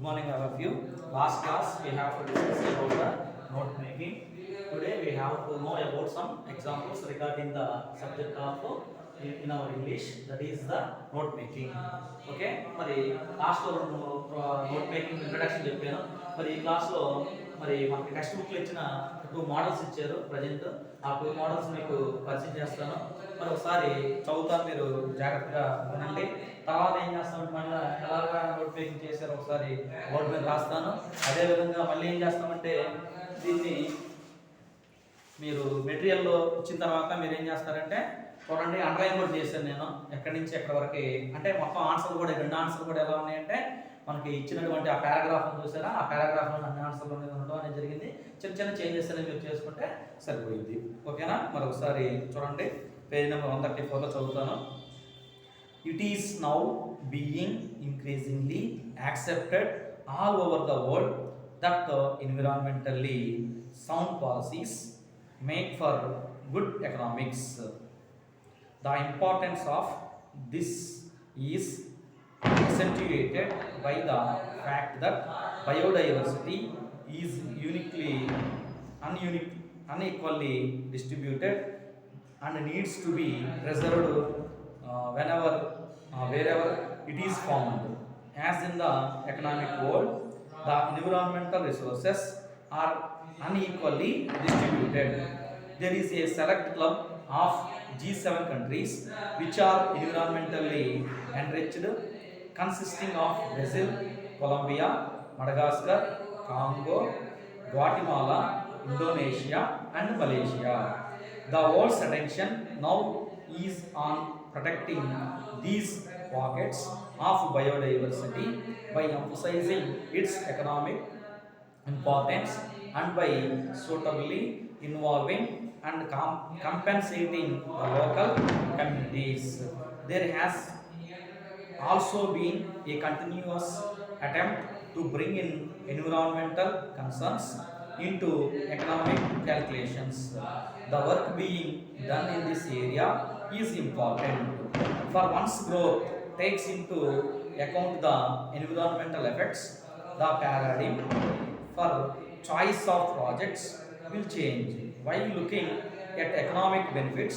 Good morning, all of you. Last class we have to discuss about the note making. Today we have to know about some examples regarding the subject of in our English, that is the note making. Okay, మరి last లో note making introduction చెప్పాను. మరి ఈ class లో మరి మనకి text book లో ఇచ్చిన 2 మోడల్స్ ఇచ్చారు ప్రజెంట్. ఆ 2 మోడల్స్ మీకు పరిచయం చేస్తాను. మరి ఒకసారి చదువుతాను, మీరు జాగ్రత్తగా వినండి. తర్వాత ఏం చేస్తామంటే మళ్ళీ ఎలాగా నోట్ మేకింగ్ చేశారో ఒకసారి బోర్డు మీద రాస్తాను. అదేవిధంగా మళ్ళీ ఏం చేస్తామంటే దీన్ని మీరు మెటీరియల్లో ఇచ్చిన తర్వాత మీరు ఏం చేస్తారంటే చూడండి, అండర్లైన్ కూడా చేశాను నేను ఎక్కడి నుంచి ఎక్కడి వరకు. అంటే మొత్తం ఆన్సర్లు కూడా 2 ఆన్సర్లు కూడా ఎలా ఉన్నాయంటే మనకి ఇచ్చినటువంటి ఆ పారాగ్రాఫ్ చూసారా, ఆ పారాగ్రాఫ్లో అన్ని ఆన్సర్లు ఉండడం అనేది జరిగింది. చిన్న చిన్న చేంజెస్ అనేవి మీరు చేసుకుంటే సరిపోయింది. ఓకేనా? మరి ఒకసారి చూడండి, పేజ్ నెంబర్ 134లో చదువుతాను. It is now being increasingly accepted all over the world that environmentally sound policies make for good economics. The importance of this is accentuated by the fact that biodiversity is unequally distributed and needs to be preserved wherever it is found. As in the economic world, the environmental resources are unequally distributed. There is a select club of G7 countries which are environmentally enriched, consisting of Brazil, Colombia, Madagascar, Congo, Guatemala, Indonesia and Malaysia. The world's attention now is on protecting these pockets of biodiversity by emphasizing its economic importance and by suitably involving and compensating the local communities. There has also been a continuous attempt to bring in environmental concerns into economic calculations. The work being done in this area is important, for once growth takes into account the environmental effects, the paradigm for choice of projects will change. While looking at economic benefits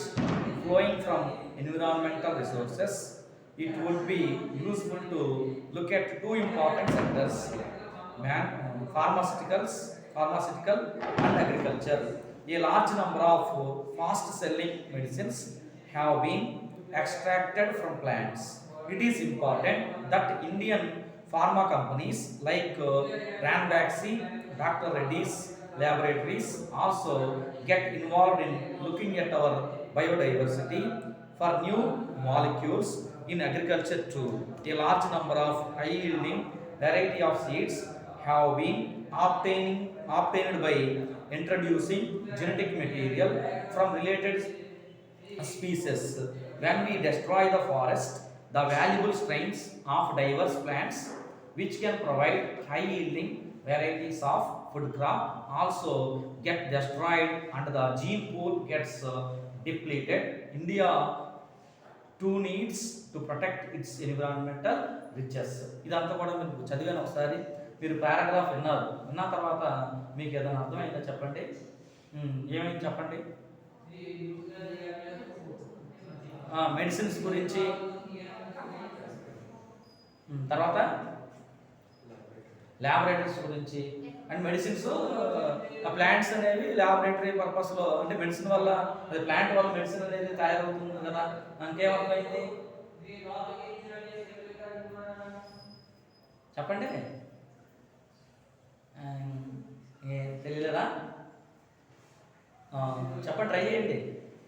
flowing from environmental resources, it would be useful to look at 2 important sectors: pharmaceutical and agriculture. A large number of fast-selling medicines have been extracted from plants. It is important that Indian pharma companies like Ranbaxy, Dr. Reddy's laboratories also get involved in looking at our biodiversity for new molecules in agriculture too. A large number of high-yielding variety of seeds have been obtained by introducing genetic material from related species. When we destroy the forest, the valuable strains of diverse plants which can provide high yielding varieties of food crop also get destroyed and the gene pool gets depleted. India too needs to protect its environmental riches. ఇదంతా కూడా మీరు చదివాను ఒకసారి. మీరు paragraph విన్న తర్వాత మీకు ఏదైనా అర్థమైందా చెప్పండి. ఏమైంది చెప్పండి. మెడిసిన్స్ గురించి, తర్వాత ల్యాబొరేటరీస్ గురించి. అండ్ మెడిసిన్స్, ఆ ప్లాంట్స్ అనేవి ల్యాబొరేటరీ పర్పస్లో, అంటే మెడిసిన్ వల్ల, అది ప్లాంట్ వల్ల మెడిసిన్ అనేది తయారవుతుంది కదా. ఇంకేమర్థమైంది చెప్పండి. తెలియలేదా? చెప్పండి, ట్రై చేయండి.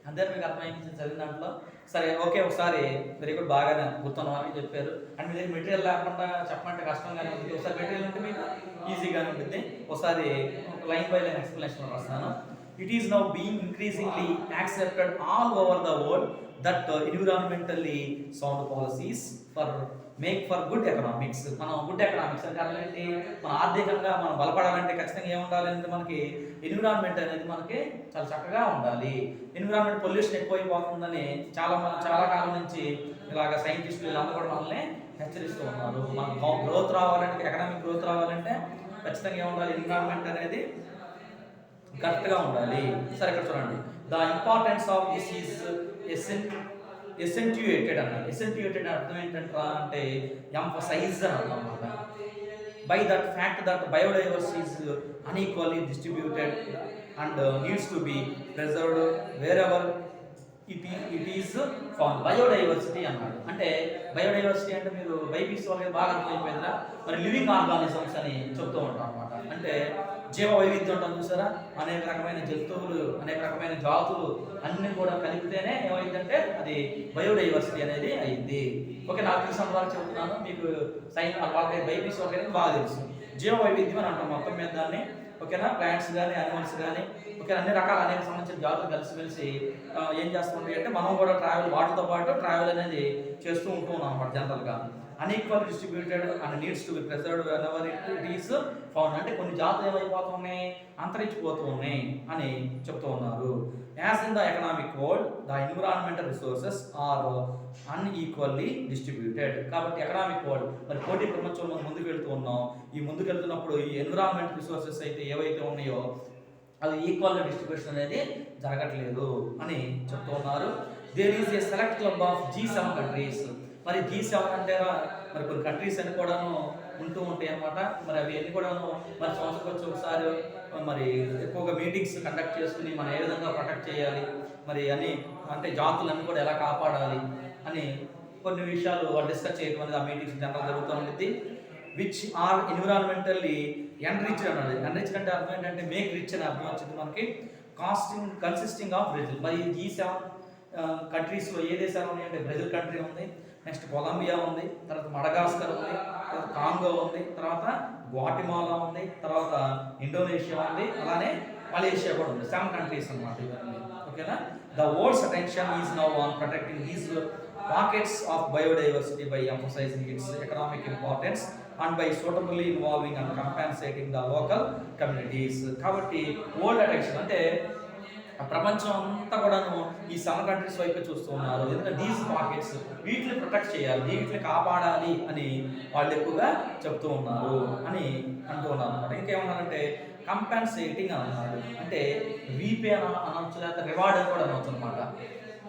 అందరు మీకు అర్థమైంది చదివిన దాంట్లో. సరే, ఓకే, ఒకసారి వెరీ గుడ్, బాగానే గుర్తున్నవారని చెప్పారు. అండ్ మీ దగ్గర మెటీరియల్ లేకుండా చెప్పమంటే కష్టంగానే ఉంటుంది. ఒకసారి మెటీరియల్ ఉంటే మీకు ఈజీగానే ఉంటుంది. ఒకసారి లైన్ బై లైన్ ఎక్స్ప్లెనేషన్ వస్తాను. It is now being increasingly accepted all over the world that environmentally sound policies make for good economics. మనం గుడ్ ఎకనామిక్స్ అంటే అర్థం ఏంటి? మన ఆర్థికంగా మనం బలపడాలంటే ఖచ్చితంగా ఏముండాలి అంటే మనకి ఎన్విరాన్మెంట్ అనేది మనకి చాలా చక్కగా ఉండాలి. ఎన్విరాన్మెంట్ పొల్యూషన్ ఎక్కువైపోతుందని చాలా కాలం నుంచి ఇలాగ సైంటిస్టులు వీళ్ళందరూ కూడా మనల్ని హెచ్చరిస్తూ ఉన్నారు. మనకు గ్రోత్ రావాలంటే, ఎకనామిక్ గ్రోత్ రావాలంటే ఖచ్చితంగా ఏముండాలి, ఎన్విరాన్మెంట్ అనేది కరెక్ట్గా ఉండాలి. సరే ఇక్కడ చూడండి, the importance of this is accentuated అన్నారు. ఎసెంట్యుయేటెడ్ అర్థం ఏంటంటారా అంటే ఎంఫసైజ్ అని అర్థం అన్నమాట. By that fact that biodiversity is unequally distributed and needs to be preserved wherever it is found. Biodiversity అన్నాడు. అంటే బయోడైవర్సిటీ అంటే మీరు బైపీసీ వాళ్ళకి బాగా అర్థమైపోయిందా, మరి లివింగ్ ఆర్గానిజమ్స్ అని చెప్తూ ఉంటాం అనమాట. అంటే జీవ వైవిధ్యం ఉంటాం చూసారా, అనేక రకమైన జంతువులు, అనేక రకమైన జాతులు అన్ని కూడా కలిపితేనే ఏమైందంటే అది బయోడైవర్సిటీ అనేది అయింది. ఓకే, నాకు తెలిసిన ద్వారా చెబుతున్నాను, మీకు వాళ్ళకి బైపీసీ వాళ్ళకి బాగా తెలుసు. జీవ వైవిధ్యం అని అంటాం మొత్తం మీద దాన్ని. ఓకేనా, ప్లాంట్స్ కానీ యానిమల్స్ కానీ ఓకే అన్ని రకాల అనేక సంబంధించిన జాతులు కలిసిమెలిసి ఏం చేస్తుంటాయి అంటే మనం కూడా ట్రావెల్, వాటితో పాటు ట్రావెల్ అనేది చేస్తూ ఉంటూ ఉన్నాం అన్నమాట జనరల్గా. Unequal distributed and needs to be preserved whenever it is found. అంటే కొన్ని జాతులు ఏమైపోతున్నాయి, అంతరించిపోతూ ఉన్నాయి అని చెప్తూ ఉన్నారు. As in the economic world the environmental resources are unequally distributed. కాబట్టి ఎకనామిక్ వరల్డ్ మరి పోటీ ప్రపంచంలో ముందుకు వెళ్తూ ఉన్నాం. ఈ ముందుకు వెళ్తున్నప్పుడు ఈ ఎన్విరాన్మెంట్ రిసోర్సెస్ అయితే ఏవైతే ఉన్నాయో అది ఈక్వల్ డిస్ట్రిబ్యూషన్ అనేది జరగట్లేదు అని చెప్తూ ఉన్నారు. There is a select club of G7 countries. మరి G7 అంటే మరి కొన్ని కంట్రీస్ అని కూడాను ఉంటూ ఉంటాయి అన్నమాట. మరి అవి అన్ని కూడాను మరి సంవత్సరం ఒకసారి మరి ఎక్కువగా మీటింగ్స్ కండక్ట్ చేసుకుని మనం ఏ విధంగా ప్రొటెక్ట్ చేయాలి, మరి అన్ని అంటే జాతులన్నీ కూడా ఎలా కాపాడాలి అని కొన్ని విషయాలు వాళ్ళు డిస్కస్ చేయడం అనేది ఆ మీటింగ్స్ జనరల్ జరుగుతూ ఉంటుంది. విచ్ ఆర్ ఎన్విరాన్మెంటల్లీ ఎన్రిచ్డ్ అన్నది. ఎన్రిచ్డ్ అంటే అర్థం ఏంటంటే మేక్ రిచ్ అని అర్థం వచ్చింది మనకి. Consisting of Brazil. మరి G7 కంట్రీస్లో ఏ దేశాలు ఉన్నాయి అంటే బ్రెజిల్ కంట్రీ ఉంది, నెక్స్ట్ కొలంబియా ఉంది, తర్వాత మడగాస్కర్ ఉంది, తర్వాత కాంగో ఉంది, తర్వాత గ్వాటిమాలా ఉంది, తర్వాత ఇండోనేషియా ఉంది, అలానే మలేషియా కూడా ఉంది. 7 కంట్రీస్ అన్నమాట ఇవన్నీ. ఓకేనా, the world's attention is now on protecting these pockets of biodiversity by emphasizing its economic importance and by suitably involving and compensating the local communities. కాబట్టి వరల్డ్ అటెన్షన్ అంటే ప్రపంచం అంతా కూడాను ఈ 7 కంట్రీస్ వైపు చూస్తూ ఉన్నారు. ఎందుకంటే దీస్ పాకెట్స్ వీటిని ప్రొటెక్ట్ చేయాలి, వీటిని కాపాడాలి అని వాళ్ళు ఎక్కువగా చెప్తూ ఉన్నారు అని అంటూ ఉన్నారు అనమాట. ఇంకేమన్నారంటే కంపెన్సేటింగ్ అన్నారు. అంటే రీపే అనొచ్చు, లేకపోతే రివార్డ్ అని కూడా అనొచ్చు అనమాట.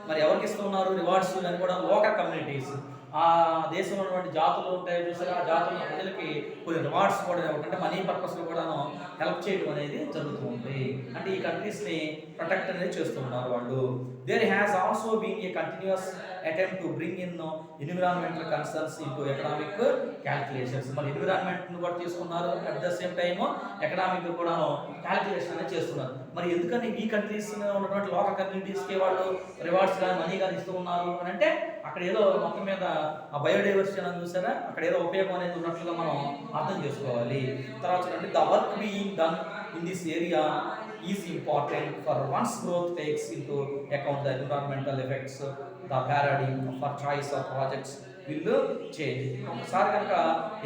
మరి ఎవరికి ఇస్తున్నారు రివార్డ్స్ అని కూడా లోకల్ కమ్యూనిటీస్, ఆ దేశంలో ఉన్నటువంటి జాతులు ఉంటాయి చూసారా, ఆ జాతుల ప్రజలకి కొన్ని రివార్డ్స్ కూడా అంటే మనీ పర్పస్లో కూడాను హెల్ప్ చేయడం అనేది జరుగుతూ ఉంది. అంటే ఈ కంట్రీస్ని ప్రొటెక్ట్ అనేది చేస్తున్నారు వాళ్ళు. There has also been a continuous attempt to bring in environmental concerns into economic calculations. మరి ఎన్విరాన్మెంట్ని కూడా తీసుకున్నారు, at the same time economic కూడా క్యాల్కులేషన్ అనేది చేస్తున్నారు. మరి ఎందుకని ఈ కంట్రీస్ ఉన్నటువంటి లోకల్ కమ్యూనిటీస్కి వాళ్ళు రివార్డ్స్ కానీ మనీ కానీ ఇస్తూ ఉన్నారు అని అంటే అక్కడ ఏదో మొత్తం మీద ఆ బయోడైవర్సిటీ అని చూసారా, అక్కడ ఏదో ఉపయోగం అనేది ఉన్నట్లుగా మనం అర్థం చేసుకోవాలి. తర్వాత చూడండి, the work being done in this area is important for once growth takes in to account the environmental effects the paradigm for choice of projects will change. ఒకసారి కనుక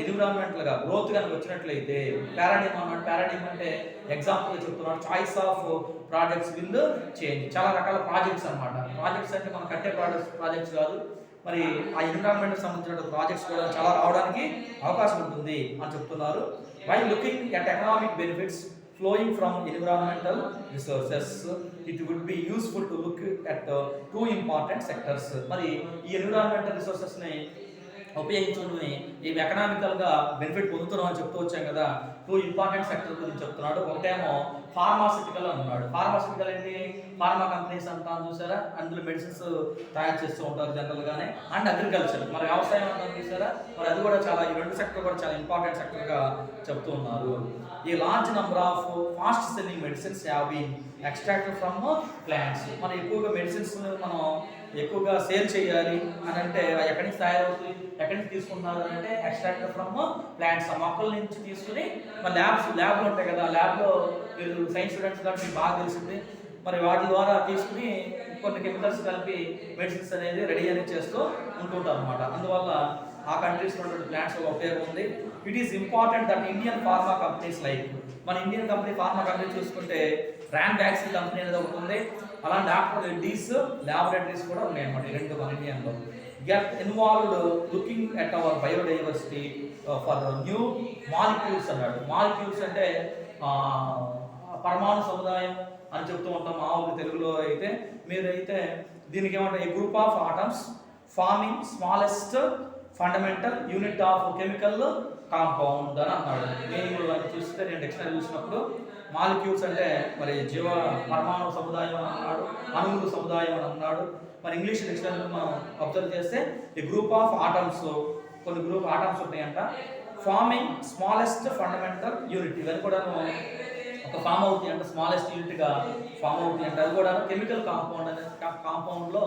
ఎన్విరాన్మెంటల్గా గ్రోత్ కనుక వచ్చినట్లయితే పారాడిమ్ అన్నమాట. పారాడిమ్ అంటే ఎగ్జాంపుల్గా చెప్తున్నాడు, choice of projects will change. చాలా రకాల ప్రాజెక్ట్స్ అన్నమాట. ప్రాజెక్ట్స్ అంటే మనం కట్టే ప్రాజెక్ట్స్ కాదు, మరి ఆ ఎన్విరాన్మెంట్కి సంబంధించిన ప్రాజెక్ట్స్ కూడా చాలా రావడానికి అవకాశం ఉంటుంది అని చెప్తున్నారు. Why looking at economic benefits flowing from environmental resources, it would be useful to look at two important sectors. మరి ఈ ఎన్విరాన్మెంటల్ రిసోర్సెస్ని ఉపయోగించుకుని ఈ ఎకనామికల్గా బెనిఫిట్ పొందుతున్నాం అని చెప్తూ వచ్చాం కదా. 2 ఇంపార్టెంట్ సెక్టర్ గురించి చెప్తున్నాడు. ఒకటేమో ఫార్మాసిటికల్ అన్నాడు. ఫార్మాసిటికల్ ఏంటి, ఫార్మా కంపెనీస్ అంతా చూసారా, అందులో మెడిసిన్స్ తయారు చేస్తూ ఉంటారు జనరల్గానే. అండ్ అగ్రికల్చర్, మరి వ్యవసాయం అంతా చూసారా, మరి అది కూడా చాలా, ఈ 2 సెక్టర్ కూడా చాలా ఇంపార్టెంట్ సెక్టర్గా చెప్తూ ఉన్నారు. ఈ large number of fast selling medicines have been extracted from plants. మనం ఎక్కువగా మెడిసిన్స్ మనం ఎక్కువగా సేల్ చేయాలి అని అంటే ఎక్కడి నుంచి తయారవుతుంది, ఎక్కడి నుంచి తీసుకుంటున్నారు అని అంటే ఎక్స్ట్రాక్టెడ్ ఫ్రమ్ ప్లాంట్స్. ఆ మొక్కల నుంచి తీసుకుని మరి ల్యాబ్లు ఉంటాయి కదా, ల్యాబ్లో మీరు సైన్స్ స్టూడెంట్స్ కాబట్టి మీకు బాగా తెలిసింది, మరి వాటి ద్వారా తీసుకుని కొన్ని కెమికల్స్ కలిపి మెడిసిన్స్ అనేది రెడీ అనేది చేస్తూ ఉంటుంటారు అనమాట. అందువల్ల ఆ కంట్రీస్లో ఉన్నటువంటి ప్లాంట్స్ ఉపయోగం ఉంది. It is important that Indian pharma companies like, మన ఇండియన్ కంపెనీ ఫార్మా కంపెనీ చూసుకుంటే ర్యాన్ వ్యాక్సిన్ కంపెనీ అనేది ఒకటి ఉంది, అలాంటి డాక్టర్ రెడ్డీస్ ల్యాబొరేటరీస్ కూడా ఉన్నాయి అన్నమాట. ఈ 2 మన ఇండియన్లో. get involved looking at our biodiversity for new molecules అన్నాడు. మాలిక్యూల్స్ అంటే పరమాణు సముదాయం అని చెప్తూ ఉంటాం మామూలు తెలుగులో అయితే. మీరైతే దీనికి ఏమంటారు, a group of atoms forming smallest fundamental unit of chemical compound అని అన్నాడు. నేను చూస్తే నేను డిక్షనరీ చూసినప్పుడు మాలిక్యూల్స్ అంటే మరి జీవ పరమాణు సముదాయం అని అన్నాడు, అణువులు సముదాయం అని అన్నాడు. మరి ఇంగ్లీష్ డిక్షనరీలో మనం అబ్జర్వ్ చేస్తే ఈ గ్రూప్ ఆఫ్ ఆటమ్స్, కొన్ని గ్రూప్ ఆటమ్స్ ఉన్నాయంట, ఫార్మింగ్ స్మాలెస్ట్ ఫండమెంటల్ యూనిట్, ఇవన్నీ కూడా ఒక ఫామ్ అవుతాయి అంటే స్మాలెస్ట్ యూనిట్గా ఫామ్ అవుతాయి అంటే అది కూడా కెమికల్ కాంపౌండ్ అనే కాంపౌండ్లో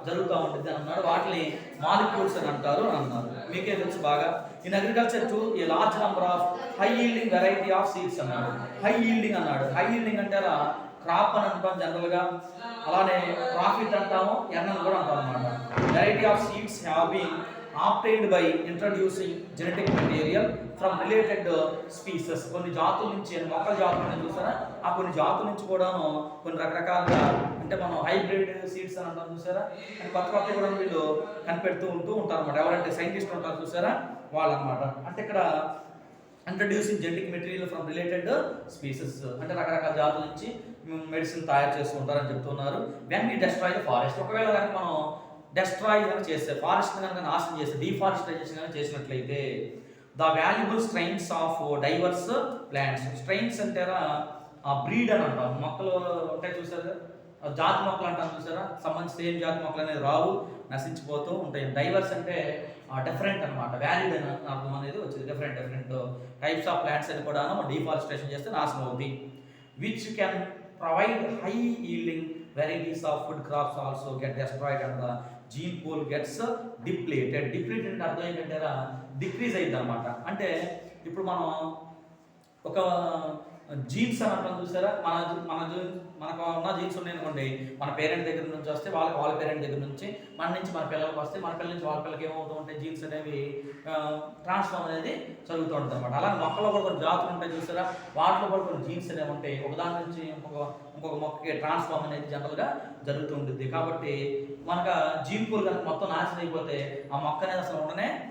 జరుగుతూ ఉంటుంది అని అన్నాడు. వాటిని మాలిక్యూల్స్ అని అంటారు అని అన్నారు. మీకే తెలుసు బాగా. In agriculture to a large number of high yielding variety of seeds అన్నాడు. హై ఈల్డింగ్ అన్నాడు. హై ఈల్డింగ్ అంటే క్రాప్ అని అంటాం జనరల్గా, అలానే ప్రాఫిట్ అంటాము, ఎర్నల్ కూడా అంటాం అన్నమాట. Variety of seeds have been obtained by introducing genetic material from related species. కొన్ని జాతుల నుంచి, మొక్కల జాతులను చూసారా, ఆ కొన్ని జాతుల నుంచి కూడాను కొన్ని రకరకాలుగా అంటే మనం హైబ్రిడ్ సీడ్స్ అని అంటాం చూసారా, అంటే కొత్త కొత్త కూడా వీళ్ళు కనిపెడుతూ ఉంటారు అన్నమాట. ఎవరంటే సైంటిస్ట్ ఉంటారు చూసారా వాళ్ళనమాట. అంటే ఇక్కడ introducing genetic material from related species అంటే రకరకాల జాతుల నుంచి మెడిసిన్ తయారు చేస్తూ ఉంటారని చెప్తున్నారు. When we destroy the forest, ఒకవేళ కనుక మనం డెస్ట్రాయ్ కనుక చేస్తే, ఫారెస్ట్ కనుక నాశనం చేస్తే, డీఫారెస్టైజేషన్ కనుక చేసినట్లయితే, the valuable strains of divorce plants, strains అంటారా బ్రీడ్ అని అంటాం. మొక్కలు ఉంటాయి చూసారా, జాతి మొక్కలు అంటాం చూసారా, సంబంధించి సేమ్ జాతి మొక్కలు అనేది రావు, నశించిపోతూ ఉంటాయి. డైవర్స్ అంటే డిఫరెంట్ అనమాట, వ్యాలిడ్ అని అర్థం అనేది వచ్చింది. డిఫరెంట్ టైప్స్ ఆఫ్ ప్లాంట్స్ అని కూడా డీఫారెస్టేషన్ చేస్తే నాశనం అవుతాయి. Which can provide high yielding varieties of food crops also get destroyed and the gene pool gets depleted. Depleted అంటే అర్థం ఏంటంటే డిక్రీజ్ అయింది అనమాట. అంటే ఇప్పుడు మనం ఒక జీన్స్ అని అంటాం చూసారా, మనకు ఉన్న జీన్స్ ఉన్నాయి అనుకోండి, మన పేరెంట్ దగ్గర నుంచి వస్తే వాళ్ళ పేరెంట్ దగ్గర నుంచి మన నుంచి మన పిల్లలకు వస్తే, మన పిల్లల నుంచి వాళ్ళ పిల్లలకి ఏమవుతూ ఉంటాయి, జీన్స్ అనేవి ట్రాన్స్ఫార్మ్ అనేది జరుగుతూ ఉంటుంది అనమాట. అలాగే మొక్కలో కూడా కొన్ని జాతులు ఉంటాయి చూసారా, వాటిలో కూడా కొన్ని జీన్స్ అనేవి ఉంటాయి. ఒకదాని నుంచి ఇంకొక మొక్కకి ట్రాన్స్ఫార్మ్ అనేది జనరల్గా జరుగుతూ ఉంటుంది. కాబట్టి మనకు జీన్ పూల్ కనుక మొత్తం నాశనం అయిపోతే ఆ మొక్క అనేది అసలు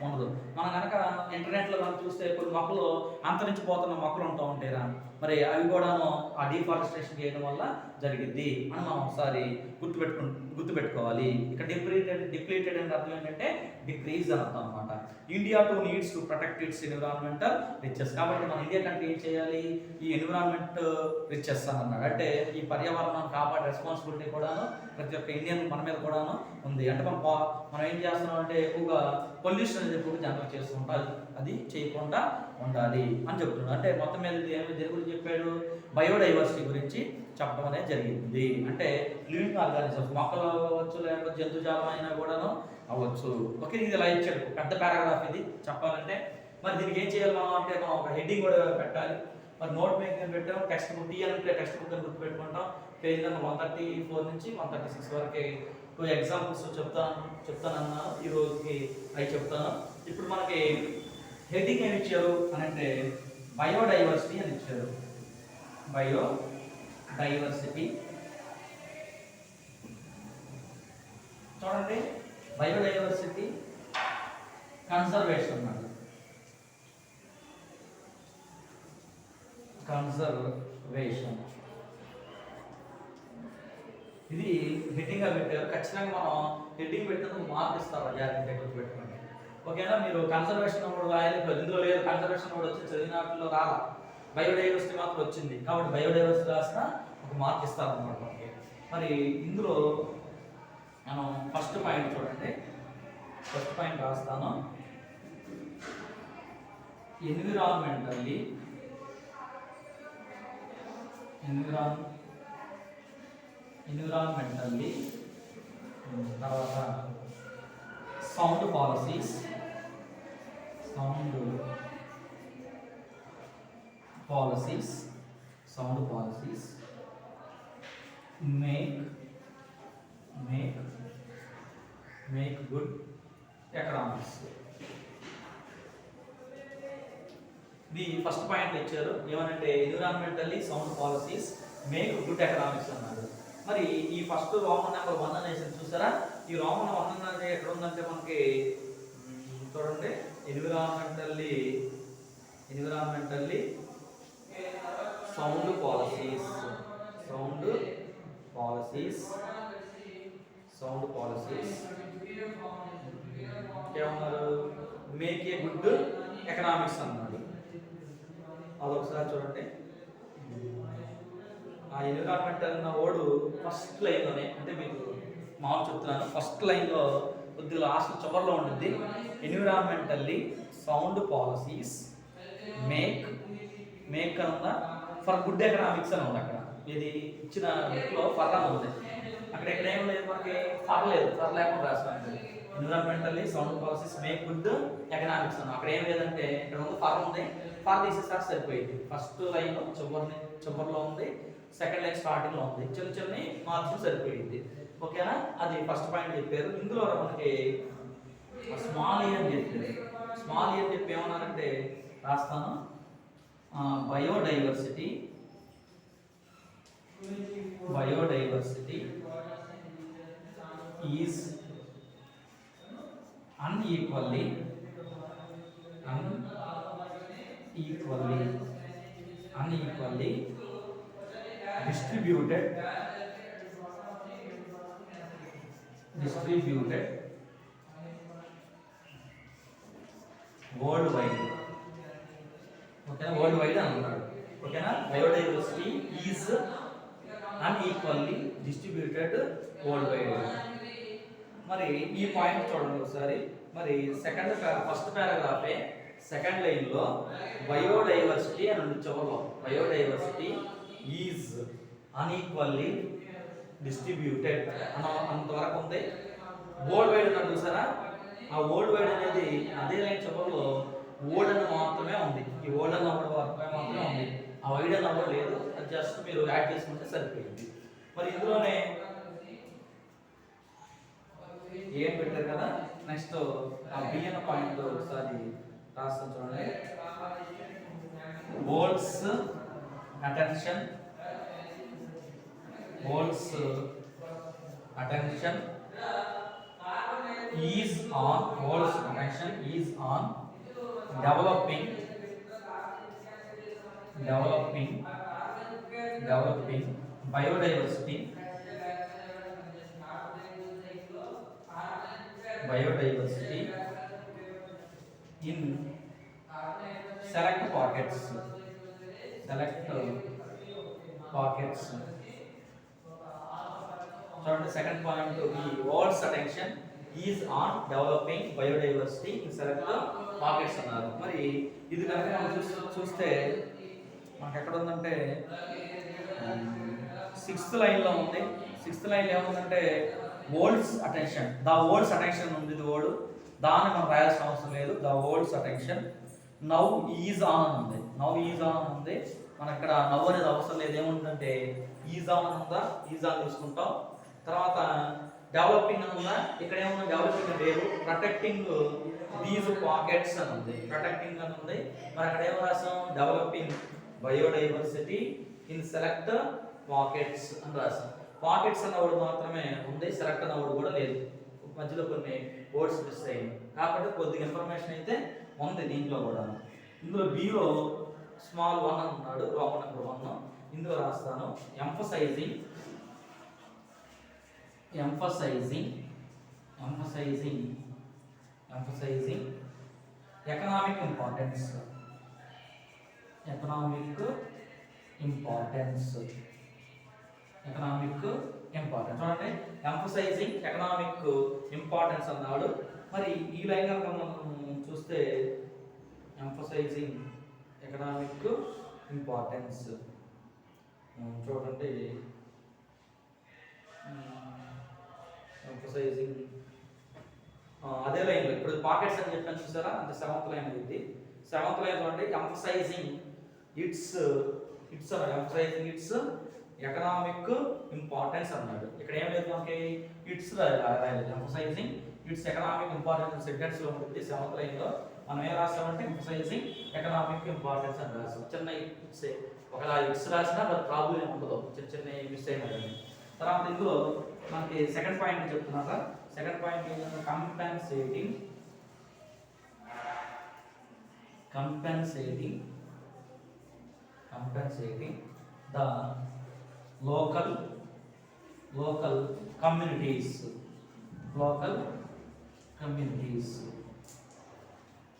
ఉండదు. మనం కనుక ఇంటర్నెట్లో కనుక చూస్తే కొన్ని మొక్కలు అంతరించిపోతున్న మొక్కలు ఉంటూ ఉంటాయిరా, మరి అవి కూడాను ఆ డీఫారెస్టేషన్ చేయడం వల్ల జరిగింది అని మనం ఒకసారి గుర్తుపెట్టుకోవాలి. ఇక్కడ డిప్లీటెడ్ అంటే అర్థం ఏంటంటే డిక్రీజ్ అని అర్థం అనమాట. India to needs to protect it's environmental riches. కాబట్టి మన ఇండియా కంటే ఏం చేయాలి, ఈ ఎన్విరాన్మెంట్ రిచెస్ అని అన్నాడు. అంటే ఈ పర్యావరణం కాపాడే రెస్పాన్సిబిలిటీ కూడాను ప్రతి ఒక్క ఇండియన్ మన మీద కూడాను ఉంది. అంటే మనం ఏం చేస్తున్నాం అంటే ఎక్కువగా పొల్యూషన్ అనేది ఎక్కువగా జనరేట్ చేస్తూ ఉంటారు, అది చేయకుండా ఉండాలి అని చెప్తున్నాడు. అంటే మొత్తం మీద దేని గురించి చెప్పాడు, బయోడైవర్సిటీ గురించి చెప్పడం అనేది జరిగింది. అంటే లివింగ్ ఆర్గానిజమ్స్, మొక్కలు అవ్వచ్చు, లేకపోతే జంతుజాలం అయినా కూడాను అవ్వచ్చు. ఓకే, ఇది ఇలా ఇచ్చాడు, పెద్ద పారాగ్రాఫ్ ఇది చెప్పాలంటే. మరి దీనికి ఏం చేయాలి మనం అంటే, మనం ఒక హెడ్డింగ్ కూడా పెట్టాలి. మరి నోట్ మేకింగ్ పెట్టాం, టెక్స్ట్ బుక్ తీయాలంటే టెక్స్ట్ బుక్ అని గుర్తుపెట్టుకుంటాం. పేజ్ నెంబర్ 134 నుంచి 136 వరకు 2 ఎగ్జాంపుల్స్ చెప్తానన్నా ఈ రోజుకి అవి చెప్తాను. ఇప్పుడు మనకి హెడ్డింగ్ ఏమి ఇచ్చారు అని అంటే బయోడైవర్సిటీ అని ఇచ్చారు. బయోడైవర్సిటీ చూడండి, బయోడైవర్సిటీ కన్సర్వేషన్ అన్నమాట. కన్సర్వేషన్ ఇది హెడ్డింగ్గా పెట్టారు. ఖచ్చితంగా మనం హెడ్డింగ్ పెట్టినందుకు మార్క్ ఇస్తారు, గ్యారెంటీ గుర్తుపెట్టుకోండి. ఓకేనా, మీరు కన్సర్వేషన్ కూడా రాయాలి. ఇందులో లేదు, కన్సర్వేషన్ కూడా వచ్చి చదివిన వాటిలో రాలా, బయోడైవర్సిటీ మాత్రం వచ్చింది. కాబట్టి బయోడైవర్సిటీ రాసిన ఒక మార్క్ ఇస్తారన్నమాట మనకి. మరి ఇందులో మనం ఫస్ట్ పాయింట్ చూడండి, ఫస్ట్ పాయింట్ రాస్తాను. ఎన్విరాన్మెంటల్లీ తర్వాత sound policies make good economics. ఇది ఫస్ట్ పాయింట్ ఇచ్చారు. ఏమనంటే environmentally sound policies make good economics అన్నారు. మరి ఈ ఫస్ట్ రోమన్ నెంబర్ 1 అనేసి చూసారా, ఈ రోమన్ 1 అనేది ఎక్కడ ఉందంటే మనకి చూడండి, ఎన్విరాన్మెంటల్లీ సౌండ్ పాలసీస్ ఏమన్నారు, మేక్ ఏ గుడ్ ఎకనామిక్స్ అన్నాడు. అదొకసారి చూడండి. ఆ ఎన్విరాన్మెంటల్ అన్న వర్డ్ ఫస్ట్ లైన్లోనే, అంటే మీకు మామూలు చెప్తున్నాను, ఫస్ట్ లైన్లో కొద్దిగా లాస్ట్ చివరిలో ఉంటుంది. ఎన్విరాన్మెంటల్లీ సౌండ్ పాలసీస్ మేక్ అన్న ఫర్ గుడ్ ఎకనామిక్స్ అని ఉంది. అక్కడ ఇది ఇచ్చిన బుక్లో ఫర్ అని ఉంది. అక్కడ ఇక్కడ ఏం లేదు, మనకి ఫర్ లేకుండా రాస్తాను. Environmentally sound policies make good economics అన్న. అక్కడ ఏం లేదంటే ఇక్కడ ఉంది ఫర్ ఉంది, ఫర్ తీసేసారి సరిపోయింది. ఫస్ట్ లైన్ చివరిలో ఉంది, సెకండ్ లైన్ స్టార్టింగ్లో ఉంది. చిన్న మార్పులు సరిపోయింది. ఓకేనా, అది ఫస్ట్ పాయింట్ చెప్పారు. ఇందులో మనకి స్మాల్ ఏ అని చెప్పారు. స్మాల్ ఏ అని చెప్పి ఏమన్నారంటే రాస్తాను, biodiversity is unequally distributed worldwide. ఓకేనా, వరల్డ్ వైడ్ అని అన్నాడు. ఓకేనా, biodiversity is unequally distributed worldwide. మరి ఈ పాయింట్ చూడండి ఒకసారి. మరి ఫస్ట్ పారాగ్రాఫే సెకండ్ లైన్లో బయోడైవర్సిటీ అని ఉంది. చివరిలో బయోడైవర్సిటీ ఈజ్ అన్ఈక్వల్లీ డిస్ట్రిబ్యూటెడ్ అంతవరకు ఉంది. వరల్డ్ వైడ్ అన్నాడు చూసారా, ఆ వరల్డ్ వైడ్ అనేది అదే లైన్ చివరిలో ఓల్డ్ అని మాత్రమే ఉంది. ఈ ఓల్డ్ అన్న మాత్రమే ఉంది, ఆ వైడ్ అన్న లేదు. అది జస్ట్ మీరు యాడ్ చేసుకుంటే సరిపోయింది. మరి ఇందులోనే ఏం పెట్టారు కదా, నెక్స్ట్ ఆ బి అన్న పాయింట్ ఒకసారి రాస్తాం చూడండి. World's attention is on developing biodiversity in select pockets. So the second point to be world's attention is on developing biodiversity in select pockets అన్నారు. మరి ఇది కనుక మనం చూస్తే మనకు ఎక్కడ ఉందంటే 6th లైన్లో ఉంది. 6th లైన్లో ఏముందంటే వరల్డ్స్ అటెన్షన్ ఉంది. ఇది వర్డ్, దాన్ని మనం రాయాల్సిన అవసరం లేదు. The world's attention now is on ఉంది. మన ఇక్కడ నవ్ అనేది అవసరం లేదు. ఏముందంటే ఈజ్ ఆన్ ఉందా, ఈజ్ ఆన్ తీసుకుంటాం. తర్వాత డెవలపింగ్ అని ఉందా, ఇక్కడ ఏముంది, డెవలపింగ్ లేదు. ప్రొటెక్టింగ్ దీస్ పాకెట్స్ అని ఉంది. మరి అక్కడ ఏం రాసాం, developing biodiversity in select pockets అని రాసాం. పాకెట్స్ అన్న వర్డ్ మాత్రమే ఉంది, సెలెక్ట్ అన్న వర్డ్ కూడా లేదు. మధ్యలో కొన్ని వర్డ్స్ మిస్ అయ్యాయి కాబట్టి కొద్దిగా ఇన్ఫర్మేషన్ అయితే ఉంది దీంట్లో కూడా. ఇందులో బిలో స్మాల్ 1 అని ఉన్నాడు, రోమన్ నెంబర్ 1. ఇందులో రాస్తాను ఎంఫసైజింగ్ ఎకనామిక్ ఇంపార్టెన్స్. చూడండి, ఎంఫసైజింగ్ ఎకనామిక్ ఇంపార్టెన్స్ అన్నాడు. మరి ఈ లైన్ కనుక మనం చూస్తే ఎంఫసైజింగ్ ఎకనామిక్ ఇంపార్టెన్స్ చూడండి, ఎంఫసైజింగ్ అదే లైన్లో ఇప్పుడు పాకెట్స్ అని చెప్పాను చూసారా, అంటే 7th లైన్ ఇది. 7th లైన్ చూడండి, ఎంఫసైజింగ్ ఇట్స్ ఎకనామిక్ ఇంపార్టెన్స్ అన్నాడు. ఇక్కడ ఏం లేదు మనకి, ఇట్స్ రాయలేదు. ఎంఫసైజింగ్ ఇట్స్ ఎకనామిక్ ఇంపార్టెన్స్ సెంటెన్స్లో ఉంటుంది. 7th లైన్లో మనం ఏం రాస్తామంటే ఎంఫసైజింగ్ ఎకనామిక్ ఇంపార్టెన్స్ అని రాస్తాం. చిన్న ఇట్స్, ఒకవేళ ఇట్స్ రాసినా ప్రాబ్లం ఏమి ఉండదు, చిన్న మిస్ అయినా కానీ. తర్వాత ఇందులో మనకి సెకండ్ పాయింట్ చెప్తున్నారా, సెకండ్ పాయింట్ ఏంటంటే కంపెన్సేటింగ్ ద లోకల్ కమ్యూనిటీస్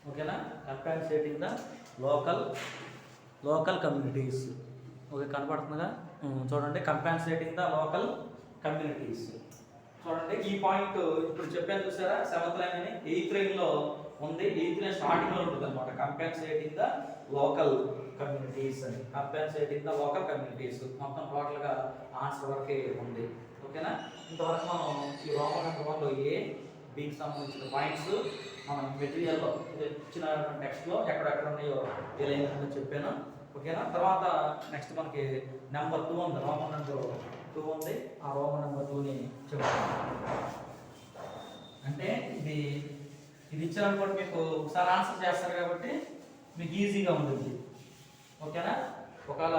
ఓకేనా. Compensating the local communities. Okay, కనపడుతుందిగా చూడండి. Compensating the local communities. చూడండి ఈ పాయింట్ ఇప్పుడు చెప్పాను చూసారా, 7th లైన్ అని 8th లైన్లో ఉంది. 8th లైన్ స్టార్టింగ్లో ఉంటుంది అనమాట. కంపెన్సేటింగ్ ద లోకల్ కమ్యూనిటీస్ అని. కంపెన్సేటింగ్ ద లోకల్ కమ్యూనిటీస్ మొత్తం టోటల్గా ఆన్సర్ వరకే ఉంది. ఓకేనా. ఇంతవరకు మనం ఈ రోమన్ నెంబర్ 1లో బికి సంబంధించిన పాయింట్స్ మనం మెటీరియల్లో ఇచ్చిన టెక్స్ట్లో ఎక్కడెక్కడ ఉన్నాయో ఏదైనా చెప్పాను. ఓకేనా. తర్వాత నెక్స్ట్ మనకి నెంబర్ 2 ఉంది, రోమన్ నెంబర్ 2 ఉంది. ఆ రోమన్ నెంబర్ 2ని చెప్తాను. అంటే ఇది ఇచ్చారనుకోండి, మీకు ఒకసారి ఆన్సర్ చేస్తారు కాబట్టి మీకు ఈజీగా ఉంటుంది. ఓకేనా. ఒకవేళ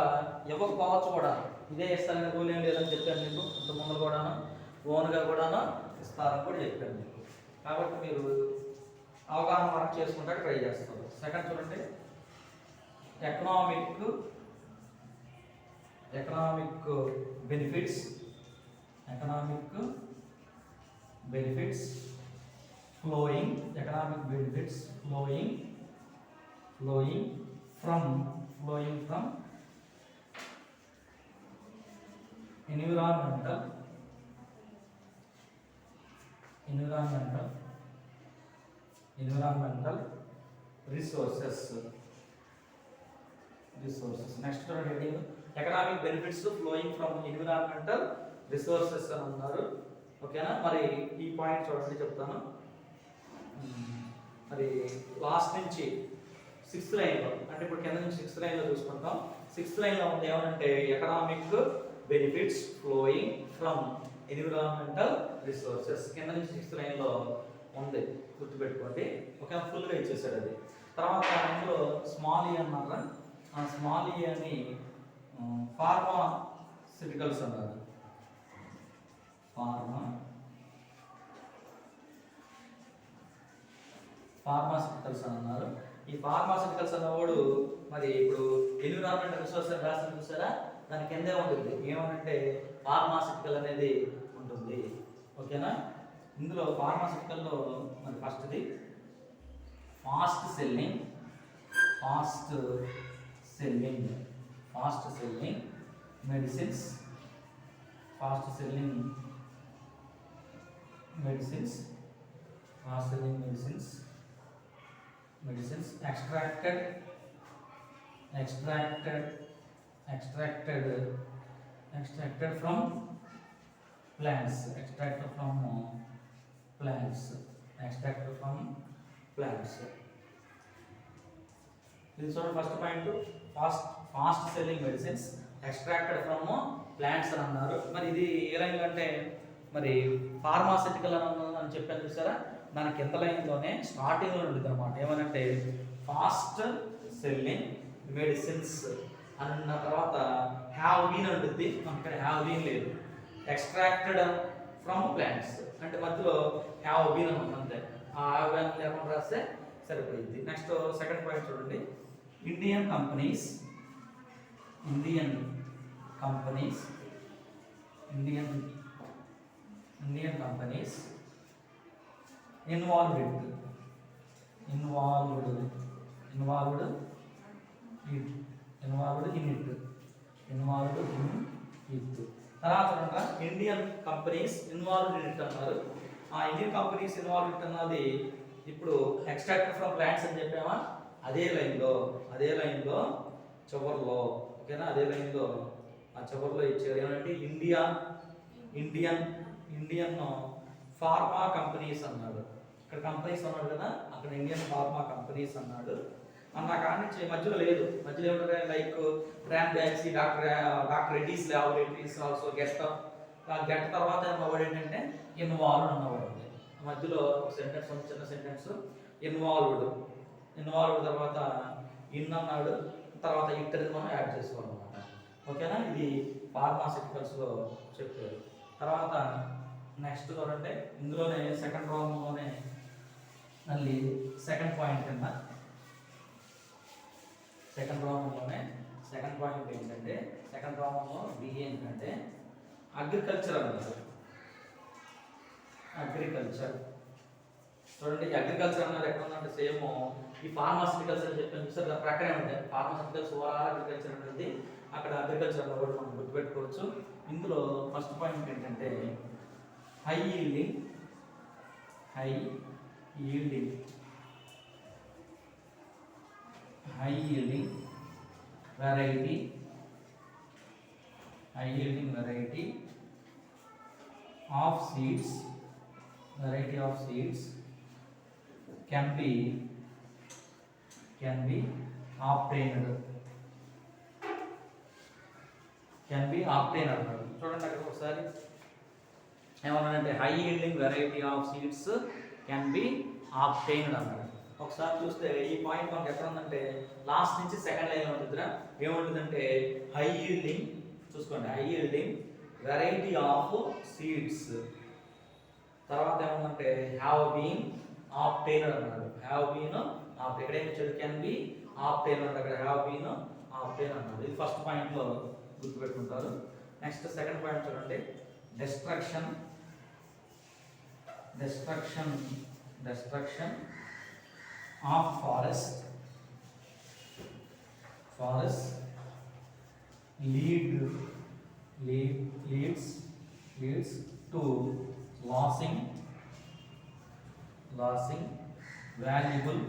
ఇవ్వకపోవచ్చు కూడా, ఇదే ఇస్తారని రూల్ ఏం లేదని చెప్పాను మీకు. ఇంత ముందు కూడాను ఓన్గా కూడాను ఇస్తారని కూడా చెప్పాను మీకు. కాబట్టి మీరు అవగాహన వర్క్ చేసుకుంటే ట్రై చేస్తారు. సెకండ్ చూడండి, economic benefits flowing from environmental resources. Next heading economic benefits flowing from environmental resources అని అన్నారు. ఓకేనా. మరి ఈ పాయింట్ చూడండి చెప్తాను. మరి లాస్ట్ నుంచి 6th లైన్లో, అంటే ఇప్పుడు కింద నుంచి 6th లైన్లో చూసుకుంటాం. 6th లైన్లో ఉంది ఏమనంటే economic benefits flowing from environmental resources. కింద నుంచి 6th లైన్లో ఉంది, గుర్తుపెట్టుకోండి. ఓకే, ఫుల్గా ఇచ్చేసాడు అది. తర్వాత ఇందులో స్మాల్ ఈ అన్నారు. ఆ స్మాల్ ఈ అని ఫార్మాసిటికల్స్ అన్నారు. ఫార్మాసిటికల్స్ అని అన్నారు. ఈ ఫార్మాసిటికల్స్ అన్నవాడు మరి ఇప్పుడు ఎన్విరాన్మెంటల్ రిసోర్స్ అని రాసిన చూసారా, దాని కిందే ఉంటుంది ఏమనంటే ఫార్మాసిటికల్ అనేది ఉంటుంది. ఓకేనా. ఇందులో ఫార్మాసిటికల్లో మరి ఫస్ట్ది fast selling medicines, extracted from plants. This is our first point. Fast selling medicines extracted from plants అని అన్నారు. మరి ఇది ఏ లైన్ అంటే మరి ఫార్మాసిటికల్ అని చెప్పాను చూసారా, దాని కింద లైన్లోనే స్టార్టింగ్లో ఉంటుంది అనమాట. ఏమనంటే ఫాస్ట్ సెల్లింగ్ మెడిసిన్స్ అన్న తర్వాత హ్యావ్ బీన్ ఉంటుంది. మనకి ఇక్కడ హ్యావ్ బీన్ లేదు. ఎక్స్ట్రాక్టెడ్ ఫ్రమ్ ప్లాంట్స్ అంటే మధ్యలో హ్యావ్ బీన్ అని ఉంది అంతే. ఆ హ్యావ్ బీన్ లేకుండా రాస్తే సరిపోయింది. నెక్స్ట్ సెకండ్ పాయింట్ చూడండి, Indian companies involved in it. తర్వాత Indian companies involved in it అన్నారు. ఆ ఇండియన్ కంపెనీస్ ఇన్వాల్వ్డ్ ఇట్ అన్నది ఇప్పుడు ఎక్స్ట్రాక్ట్ ఫ్రమ్ ప్లాంట్స్ అని చెప్పామా, అదే లైన్లో చివర్లో. ఓకేనా. అదే లైన్లో ఆ చివర్లో ఇచ్చారు ఏమంటే ఇండియన్ ఫార్మా కంపెనీస్ అన్నాడు. ఇక్కడ కంపెనీస్ అన్నాడు కదా, అక్కడ ఇండియన్ ఫార్మా కంపెనీస్ అన్నాడు. అన్న కాడి నుంచి మధ్యలో లేదు. మధ్యలో ఏమంటారు like Ranbaxy, doctor Reddy's laboratories also get తర్వాత అన్నవాడు ఏంటంటే ఇన్వాల్వ్డ్ అన్నవాడు. మధ్యలో ఒక సెంటెన్స్ ఉంది, చిన్న సెంటెన్స్ ఇన్వాల్వ్డ్ తర్వాత ఇన్ అన్నాడు, తర్వాత ఇట్ అనేది మనం యాడ్ చేసుకోవాలన్నమాట. ఓకేనా. ఇది ఫార్మాసిటికల్స్లో చెప్పారు. తర్వాత నెక్స్ట్ చూడండి, ఇందులోనే సెకండ్ రోలోనే మళ్ళీ సెకండ్ పాయింట్ కింద సెకండ్ రోమంలోనే సెకండ్ పాయింట్ ఏంటంటే, సెకండ్ రోమంలో బి ఏంటంటే అగ్రికల్చర్ అన్నారు. అగ్రికల్చర్ చూడండి, అగ్రికల్చర్ అన్నది ఎక్కడ ఉందంటే సేమ్ ఈ ఫార్మాసిటికల్స్ అని చెప్పి సార్ ప్రక్కనే ఉంటాయి. ఫార్మాసిటికల్స్ ఓవరాల్ అగ్రికల్చర్ అనేది అక్కడ అగ్రికల్చర్ అన్న కూడా మనం గుర్తుపెట్టుకోవచ్చు. ఇందులో ఫస్ట్ పాయింట్ ఏంటంటే high yielding high yielding high yielding variety of seeds can be obtained అన్నాడు. చూడండి అక్కడ ఒకసారి ఏమన్నాడంటే high yielding variety of seeds can be obtained అన్నాడు. ఒకసారి చూస్తే ఈ పాయింట్ మనకి ఎక్కడ ఉందంటే లాస్ట్ నుంచి సెకండ్ లైన్ ఉంటుంది. ఏముంటుందంటే హై ఈల్డింగ్, చూసుకోండి, high yielding variety of seeds. తర్వాత ఏముందంటే హ్యావ్ బీన్ ఆబ్టైన్డ్ అన్నాడు. హ్యావ్ బీన్ ఇక్కడ ఏం ఇచ్చాడు, కెన్ బి ఆబ్టైన్డ్ అన్నాడు. అక్కడ హ్యావ్ బీన్ ఆబ్టైన్డ్ అన్నాడు. ఇది ఫస్ట్ పాయింట్లో గుర్తుపెట్టుకుంటారు. నెక్స్ట్ సెకండ్ పాయింట్ చూడండి, destruction of forest leads to losing valuable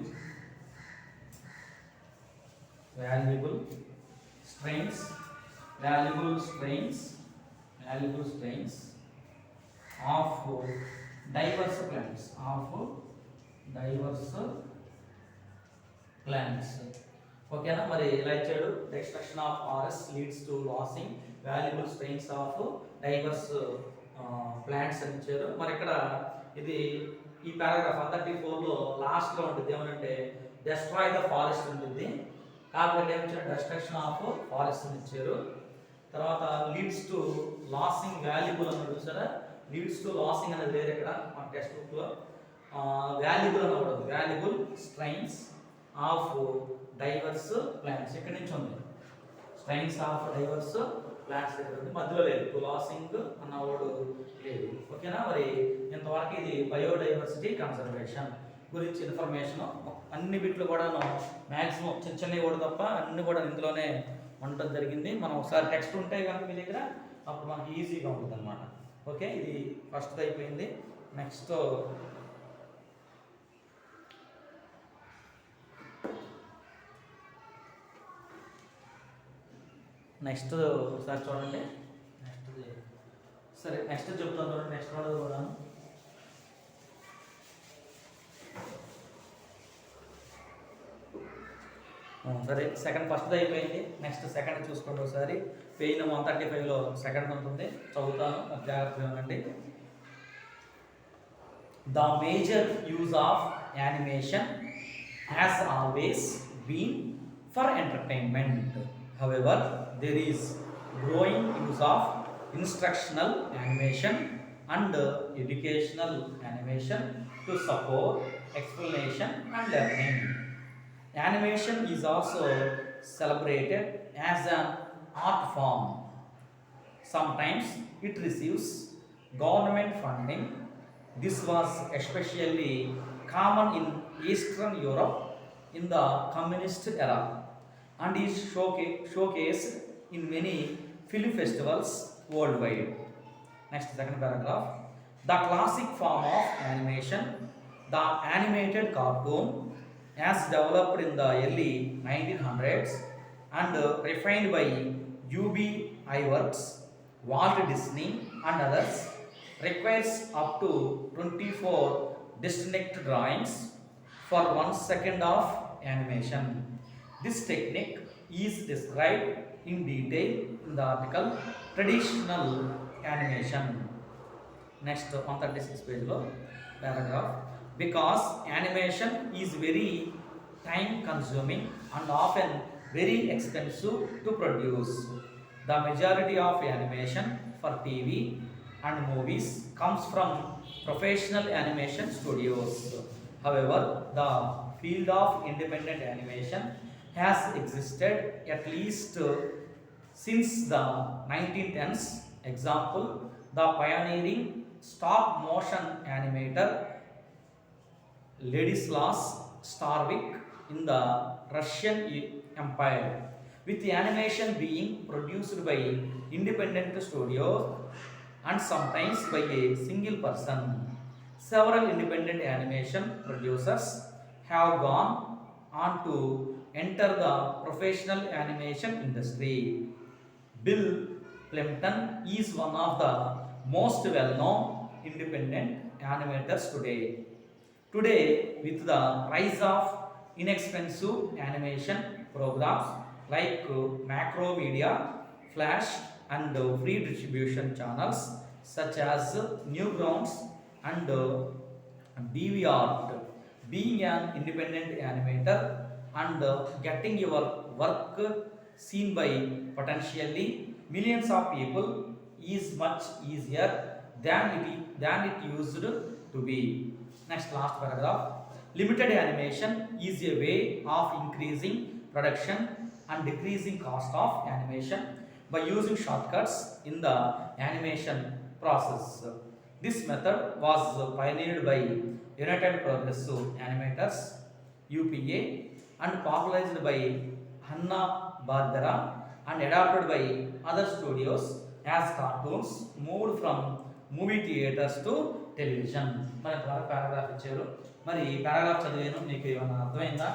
strains of diverse plants. ఓకేనా, మరి ఇలా ఇచ్చాడు, destruction of forests leads to losing valuable strains of diverse plants అని ఇచ్చారు. మరి ఇక్కడ ఇది ఈ పారాగ్రాఫ్ 134లో లాస్ట్లో ఉంటుంది. ఏమనంటే destroy the forest ఉంటుంది. కాబట్టి ఏమిచ్చారు, destruction of forest అని ఇచ్చారు. తర్వాత లీడ్స్ టు లాసింగ్ వాల్యుబుల్ అన్నాడు. చూసారా, లీడ్స్ టు లాసింగ్ అనేది వేరే ఇక్కడ మన టెక్స్ట్ బుక్లో. వాల్యుబుల్ అన్నప్పుడు valuable strains of divorce plants ఎక్కడి నుంచి ఉంది, స్ట్రైన్స్ ఆఫ్ డైవర్స్ ప్లాంట్స్ దగ్గర ఉంది, మధ్యలో లేదు. టు లాసింగ్ అన్న వర్డ్ లేదు. ఓకేనా, మరి ఇంతవరకు ఇది బయోడైవర్సిటీ కన్సర్వేషన్ గురించి ఇన్ఫర్మేషన్. అన్ని బిట్లు కూడాను మ్యాక్సిమం చిన్న చిన్నవి కూడా తప్ప అన్ని కూడా ఇందులోనే ఉండటం జరిగింది. మనం ఒకసారి టెక్స్ట్ ఉంటే కనుక మీ దగ్గర అప్పుడు మనకి ఈజీగా ఉంటుంది అనమాట. ఓకే, ఇది ఫస్ట్ అయిపోయింది. నెక్స్ట్ ఒకసారి చూడండి. నెక్స్ట్ చెప్తాను చూడండి. నెక్స్ట్ వాడు కూడా సరే, ఫస్ట్ అయిపోయింది. నెక్స్ట్ సెకండ్ చూసుకోండి ఒకసారి. పేజ్ 135లో సెకండ్ ఉంటుంది, చదువుతాను, జాగ్రత్తగా ఉండండి. The major use of animation has always been for entertainment. However there is growing use of instructional animation and educational animation to support explanation and learning. Animation is also celebrated as an art form. Sometimes it receives government funding. This was especially common in Eastern Europe in the communist era and is showcased in many film festivals worldwide. Next, second paragraph. The classic form of animation, the animated cartoon, as developed in the early 1900s and refined by U.B. Iwerks, Walt Disney and others, requires up to 24 distinct drawings for 1 second of animation. This technique is described in detail in the article Traditional Animation. Next, 136 page lo paragraph. Because animation is very time consuming and often very expensive to produce, the majority of animation for TV and movies comes from professional animation studios. However, the field of independent animation has existed at least since the 1910s. Example, the pioneering stop motion animator Ladislas Starvik in the Russian Empire, with the animation being produced by independent studios and sometimes by a single person. Several independent animation producers have gone on to enter the professional animation industry. Bill Plimpton is one of the most well-known independent animators today. Today, with the rise of inexpensive animation programs like Macromedia, Flash, and free distribution channels such as Newgrounds and DeviantArt, being an independent animator and getting your work seen by potentially millions of people is much easier than it used to be. Next, last paragraph. Limited animation is a way of increasing production and decreasing cost of animation by using shortcuts in the animation process. This method was pioneered by United Progressive Animators (UPA) and popularized by Hanna-Barbera and adopted by other studios as cartoons moved from movie theatres to television. మరి paragraph ఇచ్చారు. మరి paragraph చదివాను, మీకు ఏమైనా అర్థమైందా?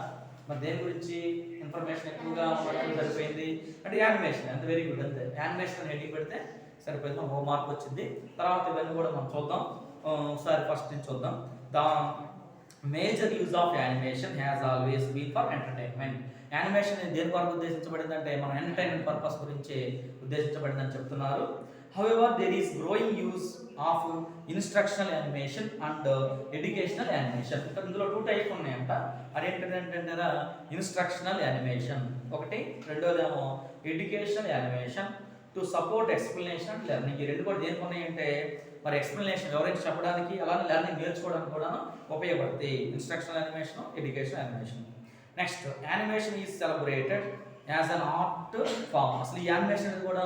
మరి దేని గురించి ఇన్ఫర్మేషన్ ఎక్కువగా ఉండడం సరిపోయింది అంటే యానిమేషన్. అంత వెరీ గుడ్. అంతే, యానిమేషన్ హెడ్డింగ్ పెడితే సరిపోయింది. ఒక మార్క్ వచ్చింది. తర్వాత ఇవన్నీ కూడా మనం చూద్దాం. ఒకసారి ఫస్ట్ నుంచి చూద్దాం. The major use of animation has always been for entertainment. Animation దేని కొరకు ఉద్దేశించబడిందంటే మన ఎంటర్టైన్మెంట్ పర్పస్ గురించి ఉద్దేశించబడిందని చెప్తున్నారు. However, there is growing use of instructional animation and educational animation. ఇందులో 2 టైప్స్ ఉన్నాయంట. అదేంటంటే ఇన్స్ట్రక్షనల్ యానిమేషన్ ఒకటి, రెండోదేమో educational animation to support explanation and learning. ఈ రెండు కూడా దేనికి ఉన్నాయంటే మరి ఎక్స్ప్లెనేషన్ ఎవరైనా చెప్పడానికి అలానే లెర్నింగ్ నేర్చుకోవడానికి కూడా ఉపయోగపడతాయి. Instructional animation, educational animation. Next, animation is celebrated as an art form. అసలు ఈ యానిమేషన్ అనేది కూడా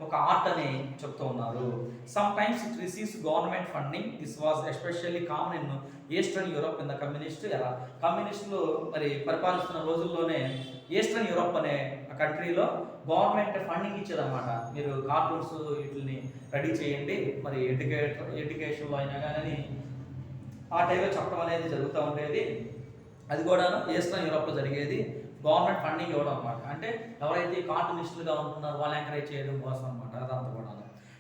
ఒక ఆర్ట్ అని చెప్తూ ఉన్నారు. Some times it receives government funding. This was especially common in eastern Europe in the communist ఎరా. కమ్యూనిస్టులు మరి పరిపాలిస్తున్న రోజుల్లోనే ఈస్టర్న్ యూరోప్ అనే కంట్రీలో గవర్నమెంట్ ఫండింగ్ ఇచ్చేదన్నమాట. మీరు కార్టూన్స్ వీటిని రెడీ చేయండి, మరి ఎడ్యుకేషన్లో అయినా కానీ ఆ టైంలో చెప్పడం అనేది జరుగుతూ ఉండేది. అది కూడా ఈస్టర్న్ యూరోప్లో జరిగేది. గవర్నమెంట్ ఫండింగ్ ఇవ్వడం అనమాట. అంటే ఎవరైతే కార్టూనిస్టులుగా ఉంటున్నారో వాళ్ళు ఎంకరేజ్ చేయడం కోసం అనమాట. అదంతా కూడా.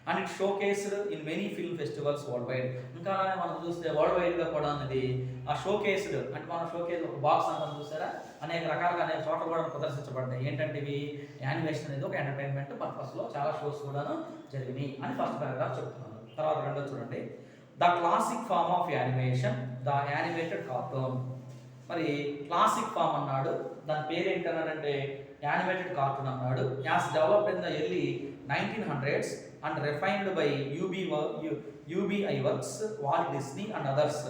And it showcased in many film festivals worldwide. ఇంకా మనం చూస్తే వరల్డ్ వైడ్గా కూడా అనేది ఆ షో కేస్డ్ అంటే మనం షో కేస్ ఒక బాక్స్ అంతా చూసారా, అనేక రకాలుగా అనేక చోట్ల కూడా ప్రదర్శించబడ్డాయి. ఏంటంటే ఇవి యానిమేషన్ అనేది ఒక ఎంటర్టైన్మెంట్ పర్పస్లో చాలా షోస్ కూడాను జరిగినాయి అని ఫస్ట్ పారాగ్రాఫ్ చెప్తున్నాను. తర్వాత రెండో చూడండి. The classic form of animation, the animated cartoon. మరి క్లాసిక్ ఫామ్ అన్నాడు, దాని పేరు ఏంటన్నాడంటే యానిమేటెడ్ కార్టూన్ అన్నాడు. As developed in the early 1900s and refined by Ub Iwerks, Walt Disney and others.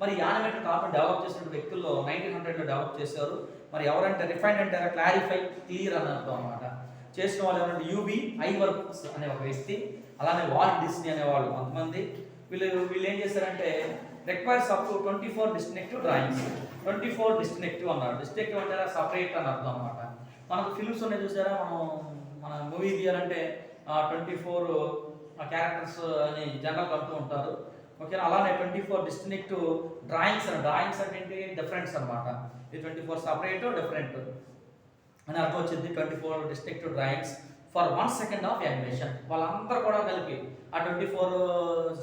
మరి యానిమేటెడ్ కార్టూన్ డెవలప్ చేసిన వ్యక్తుల్లో 1900లో డెవలప్ చేశారు. మరి ఎవరంటే రిఫైన్డ్ అంటే క్లారిఫై, క్లియర్ అని అర్థం అనమాట. చేసిన వాళ్ళు ఎవరంటే యూబీఐ వర్క్స్ అనే ఒక వ్యక్తి, అలానే వాల్ట్ డిస్నీ అనేవాళ్ళు కొంతమంది. వీళ్ళు ఏం చేశారంటే requires up to 24 distinctive drawings. 24 distinctive అన్నారు. డిస్టింక్టివ్ అంటే సపరేట్ అని అర్థం అనమాట. మనకు ఫిల్మ్స్ ఉన్నాయి చూసారా, మన మూవీ తీయాలంటే 24 క్యారెక్టర్స్ అని జనరల్ అంటూ ఉంటారు. ఓకేనా, అలానే 24 డిస్టింక్టివ్ డ్రాయింగ్స్ అంటే ఏంటి, డిఫరెంట్స్ అనమాట. ఇది 24 సపరేట్ డిఫరెంట్ అని అర్థం వచ్చింది. 24 distinctive drawings for 1 second of animation. వాళ్ళందరూ కూడా కలిపి ఆ 24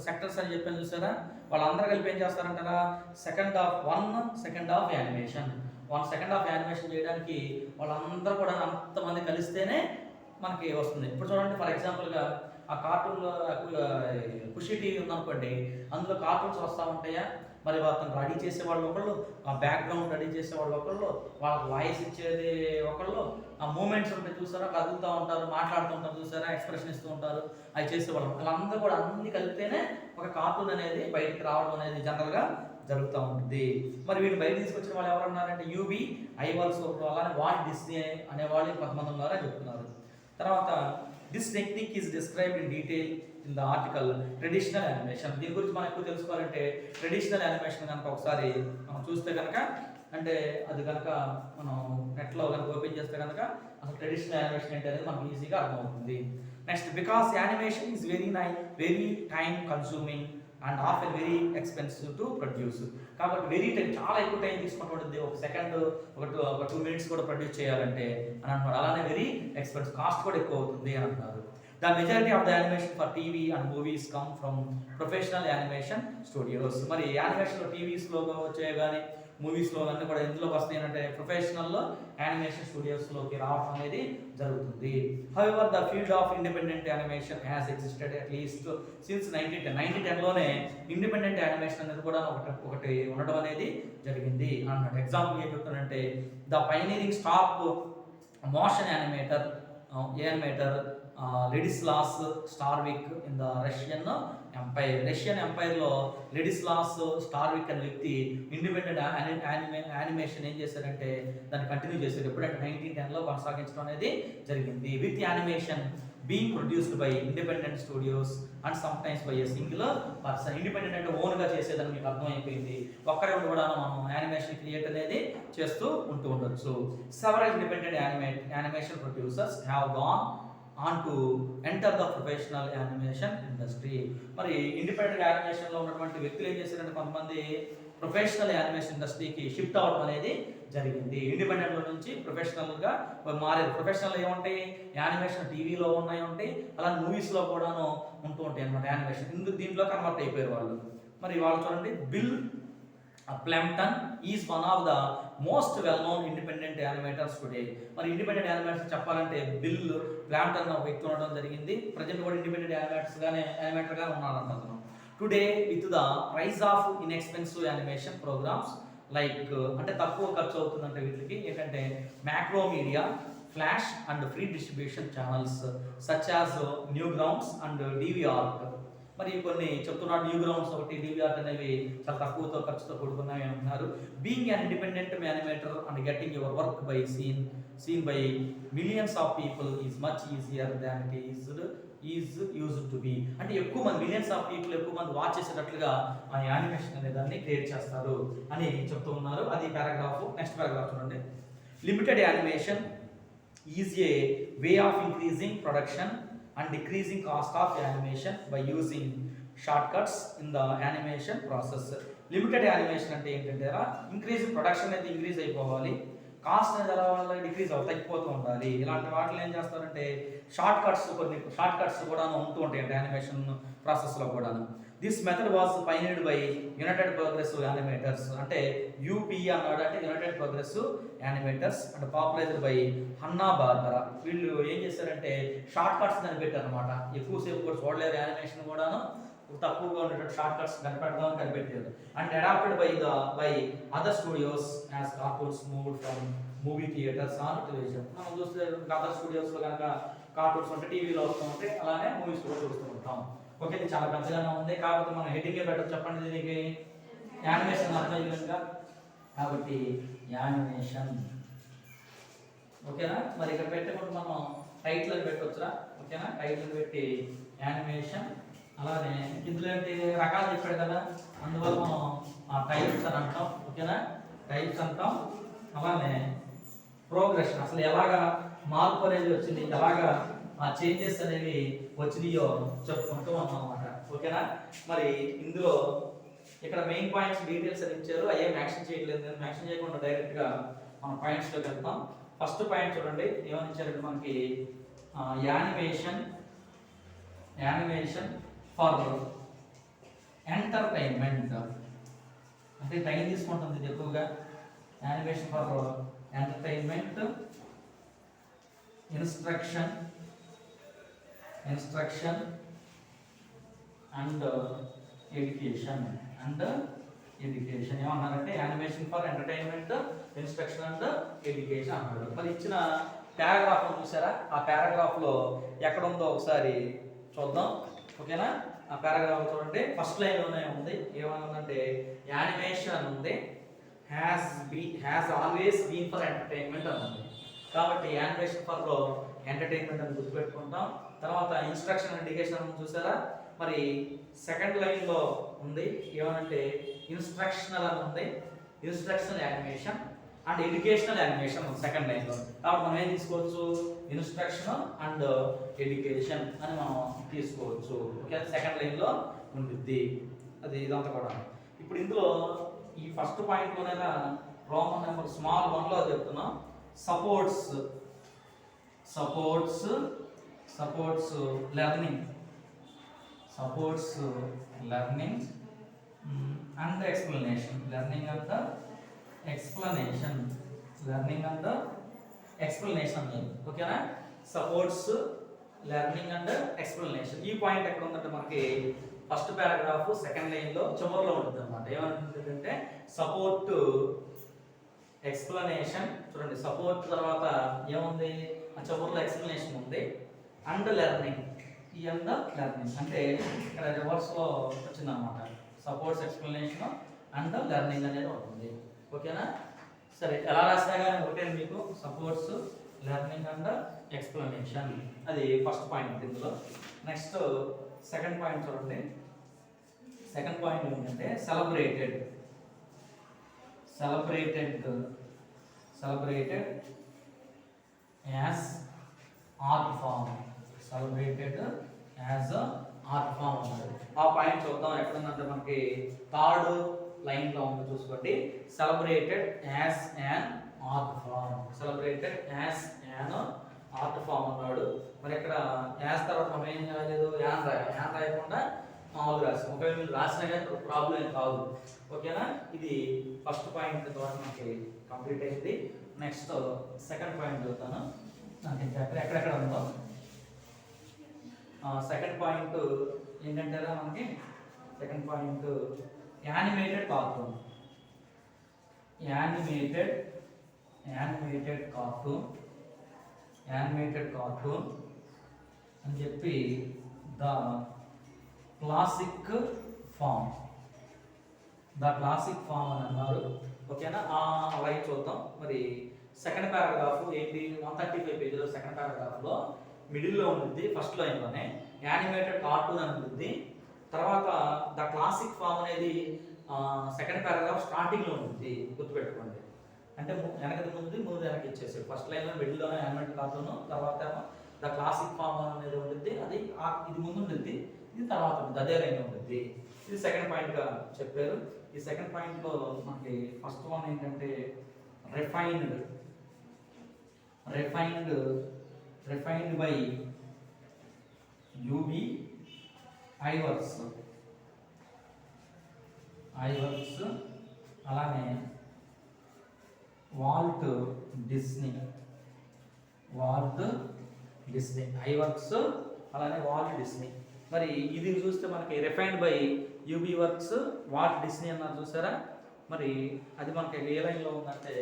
సెక్టర్స్ అని చెప్పాను చూసారా, వాళ్ళందరూ కలిపి ఏం చేస్తారంటారా, 1 second of animation. 1 second of animation చేయడానికి వాళ్ళందరూ కూడా అంతమంది కలిస్తేనే మనకి వస్తుంది. ఇప్పుడు చూడండి, ఫర్ ఎగ్జాంపుల్గా ఆ కార్టూన్లో ఖుషి టీవీ ఉందనుకోండి, అందులో కార్టూన్స్ వస్తూ ఉంటాయా, మరి అతను రెడీ చేసేవాళ్ళు ఒకళ్ళు, ఆ బ్యాక్గ్రౌండ్ రెడీ చేసేవాళ్ళు ఒకళ్ళు, వాళ్ళకి వాయిస్ ఇచ్చేది ఒకళ్ళు, ఆ మూమెంట్స్ ఉంటాయి చూసారా, కదులుతూ ఉంటారు, మాట్లాడుతూ ఉంటారు చూసారా, ఎక్స్ప్రెషన్ ఇస్తూ ఉంటారు, అవి చేసేవాళ్ళం. వాళ్ళందరూ కూడా అన్ని కలిపితేనే ఒక కార్టూన్ అనేది బయటికి రావడం అనేది జనరల్గా జరుగుతూ ఉంటుంది. మరి వీళ్ళు బయట తీసుకొచ్చిన వాళ్ళు ఎవరు ఉన్నారంటే యూబీ ఐవాల్స్, అలానే వాల్ట్ డిస్నీ అనే వాళ్ళు కొంతమంది ఉన్నారని చెప్తున్నారు. తర్వాత this technique is described in detail in the article traditional animation. దీని గురించి మనం ఎక్కువ తెలుసుకోవాలంటే ట్రెడిషనల్ యానిమేషన్ కనుక ఒకసారి మనం చూస్తే కనుక, అంటే అది కనుక మనం నెట్లో కనుక ఓపెన్ చేస్తే కనుక అసలు ట్రెడిషనల్ యానిమేషన్ ఏంటి అనేది మనకు ఈజీగా అర్థమవుతుంది. Next, because animation is very time consuming and often very expensive to produce. కాబట్టి వెరీ టైం, చాలా ఎక్కువ టైం తీసుకుంటుంది, ఒక సెకండ్ ఒక 2 minutes కూడా ప్రొడ్యూస్ చేయాలంటే అని అంటున్నారు. అలానే వెరీ ఎక్స్పెన్సివ్, కాస్ట్ కూడా ఎక్కువ అవుతుంది అని అంటున్నారు. The majority of the animation for TV and movies come from professional animation studios. మరి యానిమేషన్లో టీవీస్లో వచ్చే కానీ మూవీస్లో అన్నీ కూడా ఎందులోకి వస్తాయి అంటే ప్రొఫెషనల్ యానిమేషన్ స్టూడియోస్లోకి రావడం అనేది జరుగుతుంది. However the field of independent animation has existed at least since 1910లోనే ఇండిపెండెంట్ యానిమేషన్ అనేది కూడా ఒకటి ఉండడం అనేది జరిగింది అన్నట్టు. ఎగ్జాంపుల్ ఏం చెప్తానంటే the pioneering stop motion animator Ladislas Starevich in the Russian ఎంపైర్లో లెడిస్లాస్ స్టార్విక్ అనే వ్యక్తి ఇండిపెండెంట్ యానిమేషన్ ఏం చేశారంటే దాన్ని కంటిన్యూ చేశారు. ఎప్పుడంటే 1910లో కొనసాగించడం అనేది జరిగింది. With animation being produced by independent studios and some times by a single person. Independent అంటే ఓన్గా చేసేదని మీకు అర్థమైపోయింది. ఒక్కరే కూడా మనం యానిమేషన్ క్రియేట్ అనేది చేస్తూ ఉండొచ్చు. Several independent animation producers have gone on to enter the professional animation industry. మరి ఇండిపెండెంట్ యానిమేషన్లో ఉన్నటువంటి వ్యక్తులు ఏం చేశారంటే కొంతమంది ప్రొఫెషనల్ యానిమేషన్ ఇండస్ట్రీకి షిఫ్ట్ అవ్వడం అనేది జరిగింది. ఇండిపెండెంట్లో నుంచి ప్రొఫెషనల్గా మారేది. ప్రొఫెషనల్ ఏముంటాయి, యానిమేషన్ టీవీలో ఉంటాయి, అలా మూవీస్లో కూడాను ఉంటూ ఉంటాయి అన్నమాట యానిమేషన్. దీంట్లో కన్వర్ట్ అయిపోయారు వాళ్ళు. మరి వాళ్ళు చూడండి, Bill Plympton is one of the most well known independent animators today. మరి ఇండిపెండెంట్ యానిమేటర్స్ చెప్పాలంటే బిల్ ప్లాంప్టన్ ఒక వ్యక్తి ఉండడం జరిగింది. ప్రజెంట్ కూడా ఇండిపెండెంట్ యానిమేటర్గా ఉన్నారంట అతను. Today with the price of inexpensive animation programs like, అంటే తక్కువ ఖర్చు అవుతుందంటే వీటికి ఏంటంటే Macromedia, Flash and free distribution channels such as Newgrounds and DVR. మరి కొన్ని చెప్తున్నాడు, న్యూ గ్రౌండ్స్ ఒకటి, డివిఆర్ అనేవి చాలా తక్కువతో ఖర్చుతో కూడుకున్నాయి అంటున్నారు. Being an independent animator and getting your work by seen by millions of people is much easier than it is used to be. అంటే ఎక్కువ మంది, మిలియన్స్ ఆఫ్ పీపుల్ ఎక్కువ మంది వాచ్ చేసేటట్లుగా ఆ యానిమేషన్ అనే దాన్ని క్రియేట్ చేస్తారు అని చెప్తూ ఉన్నారు. అది పారాగ్రాఫ్. నెక్స్ట్ పారాగ్రాఫ్ చూడండి. Limited animation is a way of increasing production and decreasing cost of animation by using shortcuts in the animation process. Limited animation అంటే ఏంటంటే ఇంక్రీజ్ ప్రొడక్షన్ అయితే ఇంక్రీజ్ అయిపోవాలి, కాస్ట్ అనేది ఎలా వల్ల డిక్రీజ్ తగ్గిపోతూ ఉండాలి. ఇలాంటి వాటిలో ఏం చేస్తారంటే కొన్ని షార్ట్ కట్స్ కూడా ఉంటూ ఉంటాయి యానిమేషన్ ప్రాసెస్లో కూడా. This method was pioneered by United Progressive Animators. అంటే యూపీ అన్నాడు, అంటే United Progressive Animators, and popularized by Hanna Barbera. వీళ్ళు ఏం చేశారంటే షార్ట్ కట్స్ కనిపెట్టారు అనమాట. ఎక్కువసేపు కూడా చూడలేరు యానిమేషన్ కూడాను, తక్కువగా ఉండేటట్టు షార్ట్ కట్స్ కనిపెడదామని కనిపెట్టారు. And adapted by other studios as cartoons moved from movie theatres on television. మనం చూస్తే అదర్ స్టూడియోస్లో కనుక కార్టూన్స్ ఉంటే టీవీలో వస్తూ ఉంటే అలానే మూవీస్ కూడా చూస్తూ ఉంటాం. ఓకే, ఇది చాలా పెద్దగానే ఉంది కాబట్టి మనం హెడ్డింగే పెట్టచ్చు. చెప్పండి దీనికి, యానిమేషన్ అర్థమయ్యేగా కాబట్టి యానిమేషన్. ఓకేనా, మరి ఇక్కడ పెట్టేప్పుడు మనం టైటిల్ అని పెట్టవచ్చురా. ఓకేనా, టైటిల్ పెట్టి యానిమేషన్. అలానే ఇందులో ఏంటి రకాలు చెప్పాడు కదా, అందువల్ల మనం టైప్స్ అని అంటాం. ఓకేనా, టైప్స్ అంటాం. అలానే ప్రోగ్రెషన్, అసలు ఎలాగా మార్పు అనేది వచ్చింది, ఎలాగా ఆ చేంజెస్ అనేవి వచ్చినాయో చెప్పుకుంటూ ఉన్నాం అన్నమాట. ఓకేనా, మరి ఇందులో ఇక్కడ మెయిన్ పాయింట్స్ డీటెయిల్స్ అని ఇచ్చారు, అయ్యే యాక్షన్ చేయట్లేదు. నేను యాక్షన్ చేయకుండా డైరెక్ట్గా మనం పాయింట్స్లోకి వెళ్తాం. ఫస్ట్ పాయింట్ చూడండి, ఏమని ఇచ్చారంటే మనకి యానిమేషన్ ఫర్ ఎంటర్టైన్మెంట్, అంటే టైం తీసుకుంటుంది ఇది ఎక్కువగా. Animation for entertainment, instruction and education education. ఏమన్నారంటే animation for entertainment, instruction and education అన్నాడు. మరి ఇచ్చిన పారాగ్రాఫ్ చూసారా? ఆ పారాగ్రాఫ్ లో ఎక్కడ ఉందో ఒకసారి చూద్దాం. ఓకేనా? ఆ పారాగ్రాఫ్ చూడండి. ఫస్ట్ లైన్ లోనే ఉంది. ఏమనుందంటే యానిమేషన్ ఉంది, has always been for entertainment అని ఉంది. కాబట్టి యానిమేషన్ ఫర్ లో ఎంటర్టైన్మెంట్ అని గుర్తుపెట్టుకుంటాం. తర్వాత ఇన్స్ట్రక్షన్ అండ్ ఎడ్యుకేషన్ అని చూసారా? మరి సెకండ్ లైన్ లో ఉంది ఏమనంటే ఇన్స్ట్రక్షనల్ అని ఉంది, instructional animation and educational animation ఉంది సెకండ్ లైన్ లో. కాబట్టి మనం ఏం తీసుకోవచ్చు? ఇన్స్ట్రక్షన్ అండ్ ఎడ్యుకేషన్ అని మనం తీసుకోవచ్చు. ఓకే, సెకండ్ లైన్ లో ఉంటుంది అది ఇదంతా కూడా. ఇప్పుడు ఇందులో ఈ ఫస్ట్ పాయింట్ లోనైనా రోమన్ నెంబర్ స్మాల్ 1 లో చెప్తున్నాం. Supports learning, and the explanation, learning and the explanation ఓకేనా? Supports learning and explanation. ఈ పాయింట్ ఎక్కడ ఉందంటే మనకి ఫస్ట్ పారాగ్రాఫ్ సెకండ్ లైన్ లో చివరిలో ఉంటుంది అనమాట. ఏమంటుందంటే సపోర్ట్ ఎక్స్ప్లెనేషన్. చూడండి, సపోర్ట్ తర్వాత ఏముంది? ఆ చివరిలో ఎక్స్ప్లెనేషన్ ఉంది. అండ్ లెర్నింగ్, ఈ అండ్ లెర్నింగ్ అంటే ఇక్కడ రివర్స్ లో వచ్చింది అనమాట. సపోర్ట్స్ ఎక్స్ప్లెనేషన్ అండ్ లెర్నింగ్ అనేది ఉంటుంది. ఓకేనా? సరే, ఎలా రాసినా కానీ ఒకటే మీకు సపోర్ట్స్ లెర్నింగ్ అండ్ ఎక్స్ప్లెనేషన్. అది ఫస్ట్ పాయింట్ ఇందులో. నెక్స్ట్ సెకండ్ పాయింట్ చూడండి. సెకండ్ పాయింట్ ఏంటంటే సెలబ్రేటెడ్ యాజ్ ఆర్ట్ ఫామ్. అన్నది ఆ పాయింట్ చూద్దాం. ఎక్కడ ఉందంటే మనకి థర్డ్ లైన్ లో ఉంది చూసుకోండి. Celebrated as an art form అన్నాడు. మరి ఇక్కడ యాజ్ తర్వాత మనం ఏం రాయలేదు, యాన్ రాయకుండా మామూలుగా రాసాం. ఒకవేళ మీరు రాసినా కానీ ప్రాబ్లం ఏం కాదు. ఓకేనా? ఇది ఫస్ట్ పాయింట్ ద్వారా మనకి కంప్లీట్ అయింది. నెక్స్ట్ సెకండ్ పాయింట్ చూద్దాను. నాకు ఎక్కడెక్కడ ఉందో సెకండ్ పాయింట్ ఏంటంటే మనకి సెకండ్ పాయింట్ యానిమేటెడ్ కార్టూన్ అని చెప్పి ద క్లాసిక్ ఫామ్ అని అన్నారు. ఓకేనా? అలాగే చూద్దాం. మరి సెకండ్ పారాగ్రాఫ్ ఏంటి? 135 పేజీలో సెకండ్ పారాగ్రాఫ్లో మిడిల్లో ఉంటుంది. ఫస్ట్ లైన్లోనే యానిమేటెడ్ కార్టూన్ అని ఉంటుంది. తర్వాత ద క్లాసిక్ ఫామ్ అనేది సెకండ్ పారాగ్రాఫ్ స్టార్టింగ్లో ఉంటుంది. గుర్తుపెట్టుకోండి. అంటే వెనకది ముందు వెనక్కి ఇచ్చేసాడు. ఫస్ట్ లైన్లో మిడిల్లోనే యానిమేటెడ్ కార్టూన్, తర్వాత ద క్లాసిక్ ఫామ్ అనేది ఉంటుంది. అది ఇది ముందు ఉంటుంది, ఇది తర్వాత ఉంటుంది, అదే లైన్ ఉంటుంది. ఇది సెకండ్ పాయింట్గా చెప్పారు. ఈ సెకండ్ పాయింట్లో మనకి ఫస్ట్ వన్ ఏంటంటే రిఫైన్డ్ బై యుబి ఐవర్స్. అలానే వాల్ట్ డిస్నీ ఐవర్క్స్, అలానే వాల్ట్ డిస్నీ. మరి ఇది చూస్తే మనకి refined by Ub Iwerks, Walt Disney అన్నారు చూసారా? మరి అది మనకి ఏ లైన్లో ఉందంటే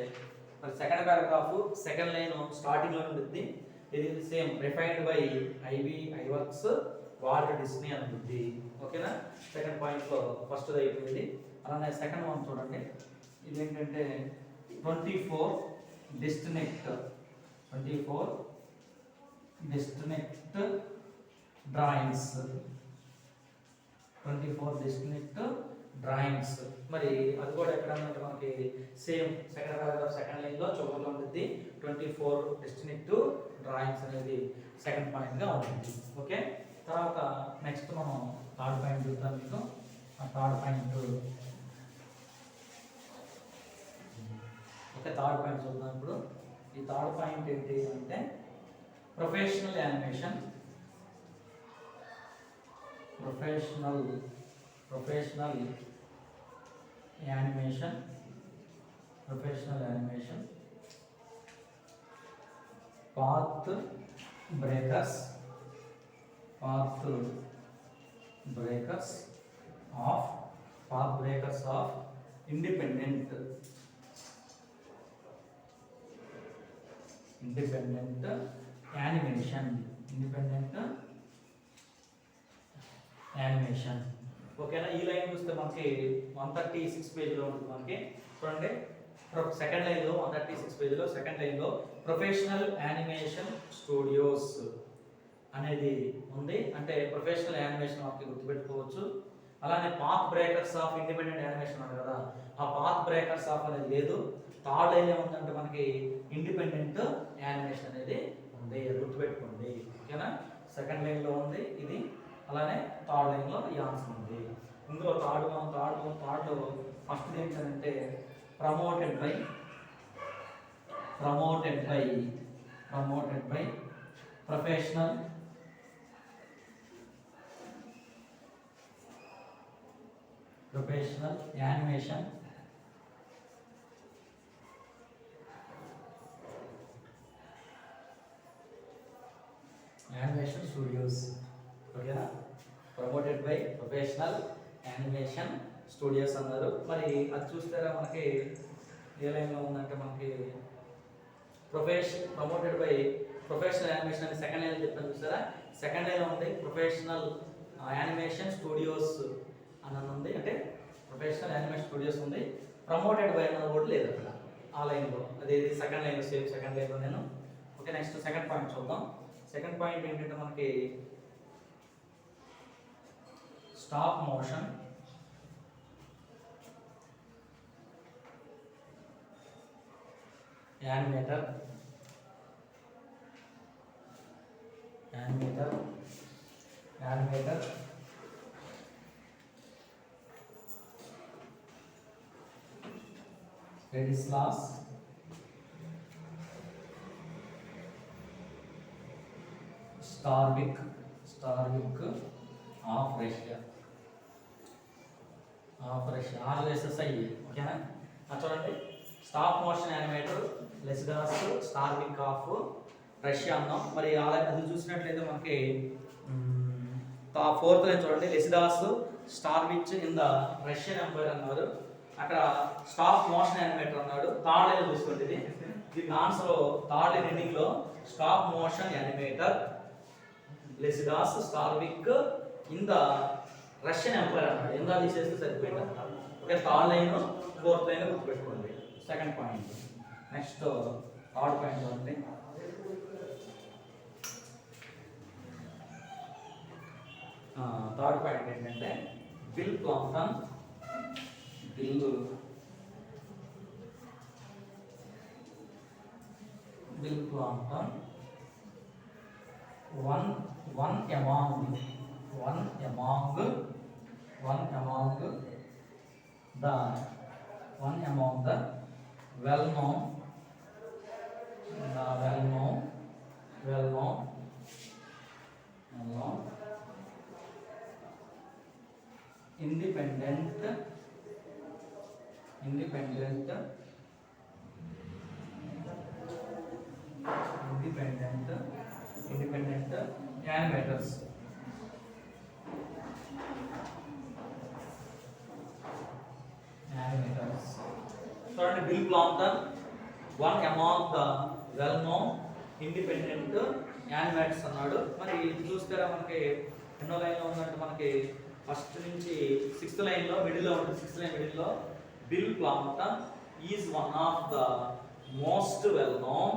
మరి సెకండ్ పారాగ్రాఫ్ సెకండ్ లైన్ స్టార్టింగ్లో ఉంటుంది. ఇది same refined by Iwerks, Walt Disney అని ఉంటుంది. ఓకేనా? సెకండ్ పాయింట్లో ఫస్ట్ అయిపోయింది. అలానే సెకండ్ వన్ చూడండి. ఇదేంటంటే 24 డిస్టినెక్ట్ డ్రాయింగ్స్. మరి అది కూడా ఎక్కడ ఉందంటే మనకి సేమ్ సెకండ్ పారాగ్రాఫ్ సెకండ్ లైన్లో చివరిలో ఉంటుంది. 24 డిస్టినెక్ట్ డ్రాయింగ్స్ అనేది సెకండ్ పాయింట్గా ఉంటుంది. ఓకే, తర్వాత నెక్స్ట్ మనం థర్డ్ పాయింట్ చూద్దాం. మీకు ఆ థర్డ్ పాయింట్ థర్డ్ పాయింట్ చూద్దాం. ఇప్పుడు ఈ థర్డ్ పాయింట్ ఏంటి అంటే professional animation. Path breakers of independent animation. ఓకేనా? ఈ లైన్ చూస్తే మనకి 136 పేజీలో ఉంటుంది మనకి. చూడండి, సెకండ్ లైన్లో 136 పేజీలో సెకండ్ లైన్లో ప్రొఫెషనల్ యానిమేషన్ స్టూడియోస్ అనేది ఉంది. అంటే ప్రొఫెషనల్ యానిమేషన్ మనకి గుర్తుపెట్టుకోవచ్చు. అలానే path breakers of independent animation ఉంది కదా, ఆ పాత్ బ్రేకర్స్ ఆఫ్ అనేది లేదు. థర్డ్ లైన్ ఏముందంటే మనకి ఇండిపెండెంట్ యానిమేషన్ అనేది ఉంది, గుర్తుపెట్టుకోండి. ఓకేనా? సెకండ్ లైన్లో ఉంది ఇది, అలానే థర్డ్ లైన్లో ఈ ఆన్సర్ ఉంది. ఇందులో థర్డ్లో ఫస్ట్ ఏంటంటే promoted by professional animation studios. ఓకేనా? Promoted by professional animation studios అన్నారు. మరి అది చూస్తారా మనకి ఏ లైన్లో ఉందంటే మనకి ప్రమోటెడ్ బై ప్రొఫెషనల్ యానిమేషన్ అని సెకండ్ లైన్ చెప్పాను చూస్తారా, సెకండ్ లైన్ ఉంది ప్రొఫెషనల్ యానిమేషన్ స్టూడియోస్ అని ఉంది. అంటే ప్రొఫెషనల్ యానిమేషన్ స్టూడియోస్ ఉంది, ప్రమోటెడ్ బై అన్న కూడా లేదు అక్కడ ఆ లైన్లో. అదే సెకండ్ లైన్లో, సేమ్ సెకండ్ లైన్లో నేను. ఓకే, నెక్స్ట్ సెకండ్ పాయింట్ చూద్దాం. సెకండ్ పాయింట్ ఏంటంటే మనకి stop motion animator Ladislas Starvik of Russia. RSSI. ఓకేనా? చూడండి, stop motion animator Ladislas Starvik of Russia అన్నాం. మరి అది చూసినట్లయితే మనకి ఫోర్త్ లైన్ చూడండి, Ladislas Starvich in the Russian empire అన్నారు. అక్కడ స్టాప్ మోషన్ యానిమేటర్ అన్నాడు. థర్డ్ లైన్ చూసుకోండి, దీనికి ఆన్సర్ థర్డ్ లైన్ ఎండింగ్ లో stop motion animator Ladislas Starvik in the Russian empire అన్నాడు. ఎంత తీసేస్తే సరిపోయింది. Okay, third line fourth line గుర్తుపెట్టుకోండి. Second point. Next third point చూడండి. థర్డ్ పాయింట్ ఏంటంటే Bill Plympton one among the well-known independent animators. చూడండి, Bill Plympton one among the well known independent animators అన్నాడు. మరి ఇది చూస్తారా మనకి ఎన్నో లైన్లో ఉందంటే మనకి ఫస్ట్ నుంచి సిక్స్త్ లైన్లో మిడిల్లో ఉంటుంది. సిక్స్త్ లైన్ మిడిల్లో Bill Plympton is one of the most well known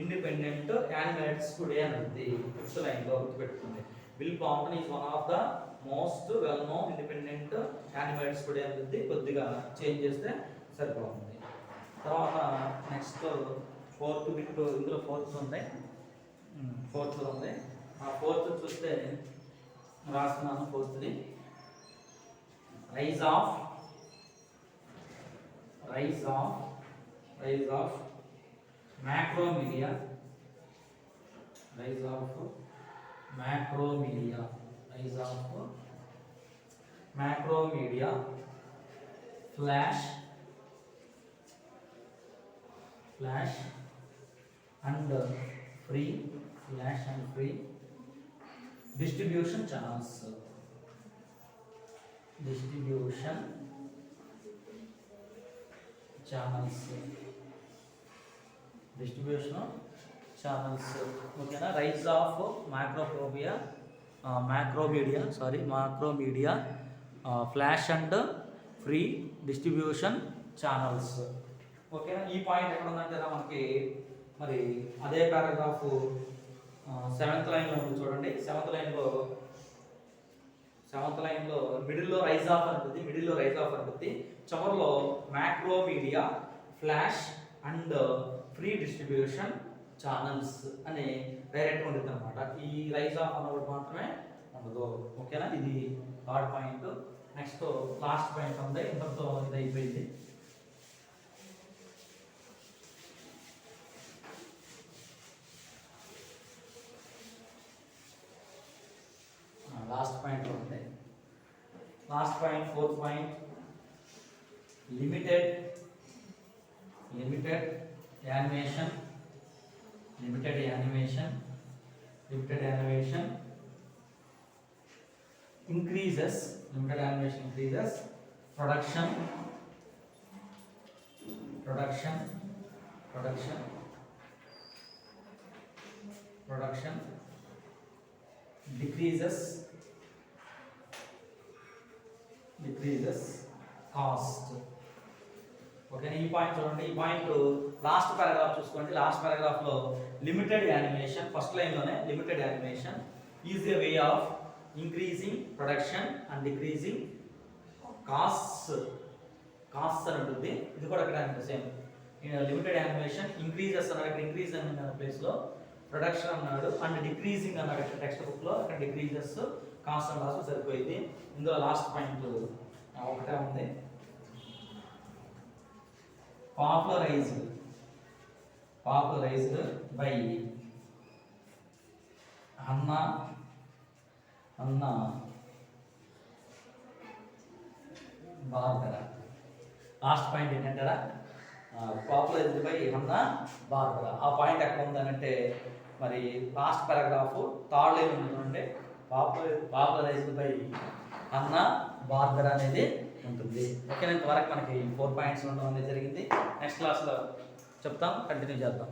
independent animators today అని ఉంది. ఫిఫ్త్ లైన్లో గుర్తుపెట్టుకుంది. Bill Plympton is one of the most well known independent animators today అని ఉంది. కొద్దిగా చేంజ్ చేస్తే సరిపోతుంది. తర్వాత నెక్స్ట్ ఫోర్త్ బిట్, ఇందులో ఫోర్త్ ఉంది. ఆ ఫోర్త్ చూస్తే రాస్తున్నాను. ఫోర్త్ది rise of macromedia flash and free distribution channels. Channels, distribution channels. ఓకేనా. Rise of Macromedia Flash and free distribution channels. ఓకేనా. ఈ పాయింట్ ఎక్కడ ఉందంటే మనకి మరి అదే పారాగ్రాఫ్ 7th లైన్లో ఉంది చూడండి. 7th లైన్లో మిడిల్లో రైజ్ ఆఫ్ ఉంటుంది, చివరిలో Macromedia Flash and free distribution channels అని డైరెక్ట్ ఉంటుంది అనమాట. ఈ రైజ్ ఆఫ్ అన్నప్పుడు మాత్రమే ఉండదు. ఓకేనా. ఇది third point. Next last point ఉంది, ఇంతతో ఇది అయిపోయింది. లాస్ట్ పాయింట్ ఉంది. Last point 4th point limited animation increases production decreases cost. Okay. ఈ పాయింట్ చూడండి. ఈ పాయింట్ లాస్ట్ పారాగ్రాఫ్ చూసుకోండి. లాస్ట్ పారాగ్రాఫ్ లో లిమిటెడ్ యానిమేషన్, ఫస్ట్ లైన్ లోనే limited animation is a way of increasing production and decreasing cost అని ఉంటుంది. ఇది కూడా ఇక్కడ సేమ్ లిమిటెడ్ యానిమేషన్ ఇంక్రీజెస్ అన్నాడు, ఇక్కడ ఇంక్రీజ్ అన్న ప్లేస్ లో ప్రొడక్షన్ అన్నాడు, అండ్ డిక్రీజింగ్ అన్నాడు టెక్స్ట్ బుక్ లో, అక్కడ డిక్రీజెస్ కాస్ట్ అని రాసి సరిపోయింది. ఇందులో లాస్ట్ పాయింట్ ఒకటే ఉంది. Popularized by Anna Barbara. Last point ఏంటంటారా, పాపులరైజ్డ్ బై అన్నా బార్బరా. ఆ పాయింట్ ఎక్కడ ఉందనంటే మరి లాస్ట్ పారాగ్రాఫ్ థర్డ్ లైన్ ఉంటుందంటే పాపులరైజ్డ్ బై అన్నా బార్బరా అనేది ఉంటుంది. ఓకే. ఇంతవరకు మనకి 4 పాయింట్స్ ఉండడం అనేది జరిగింది. నెక్స్ట్ క్లాస్లో చెప్తాం, కంటిన్యూ చేద్దాం.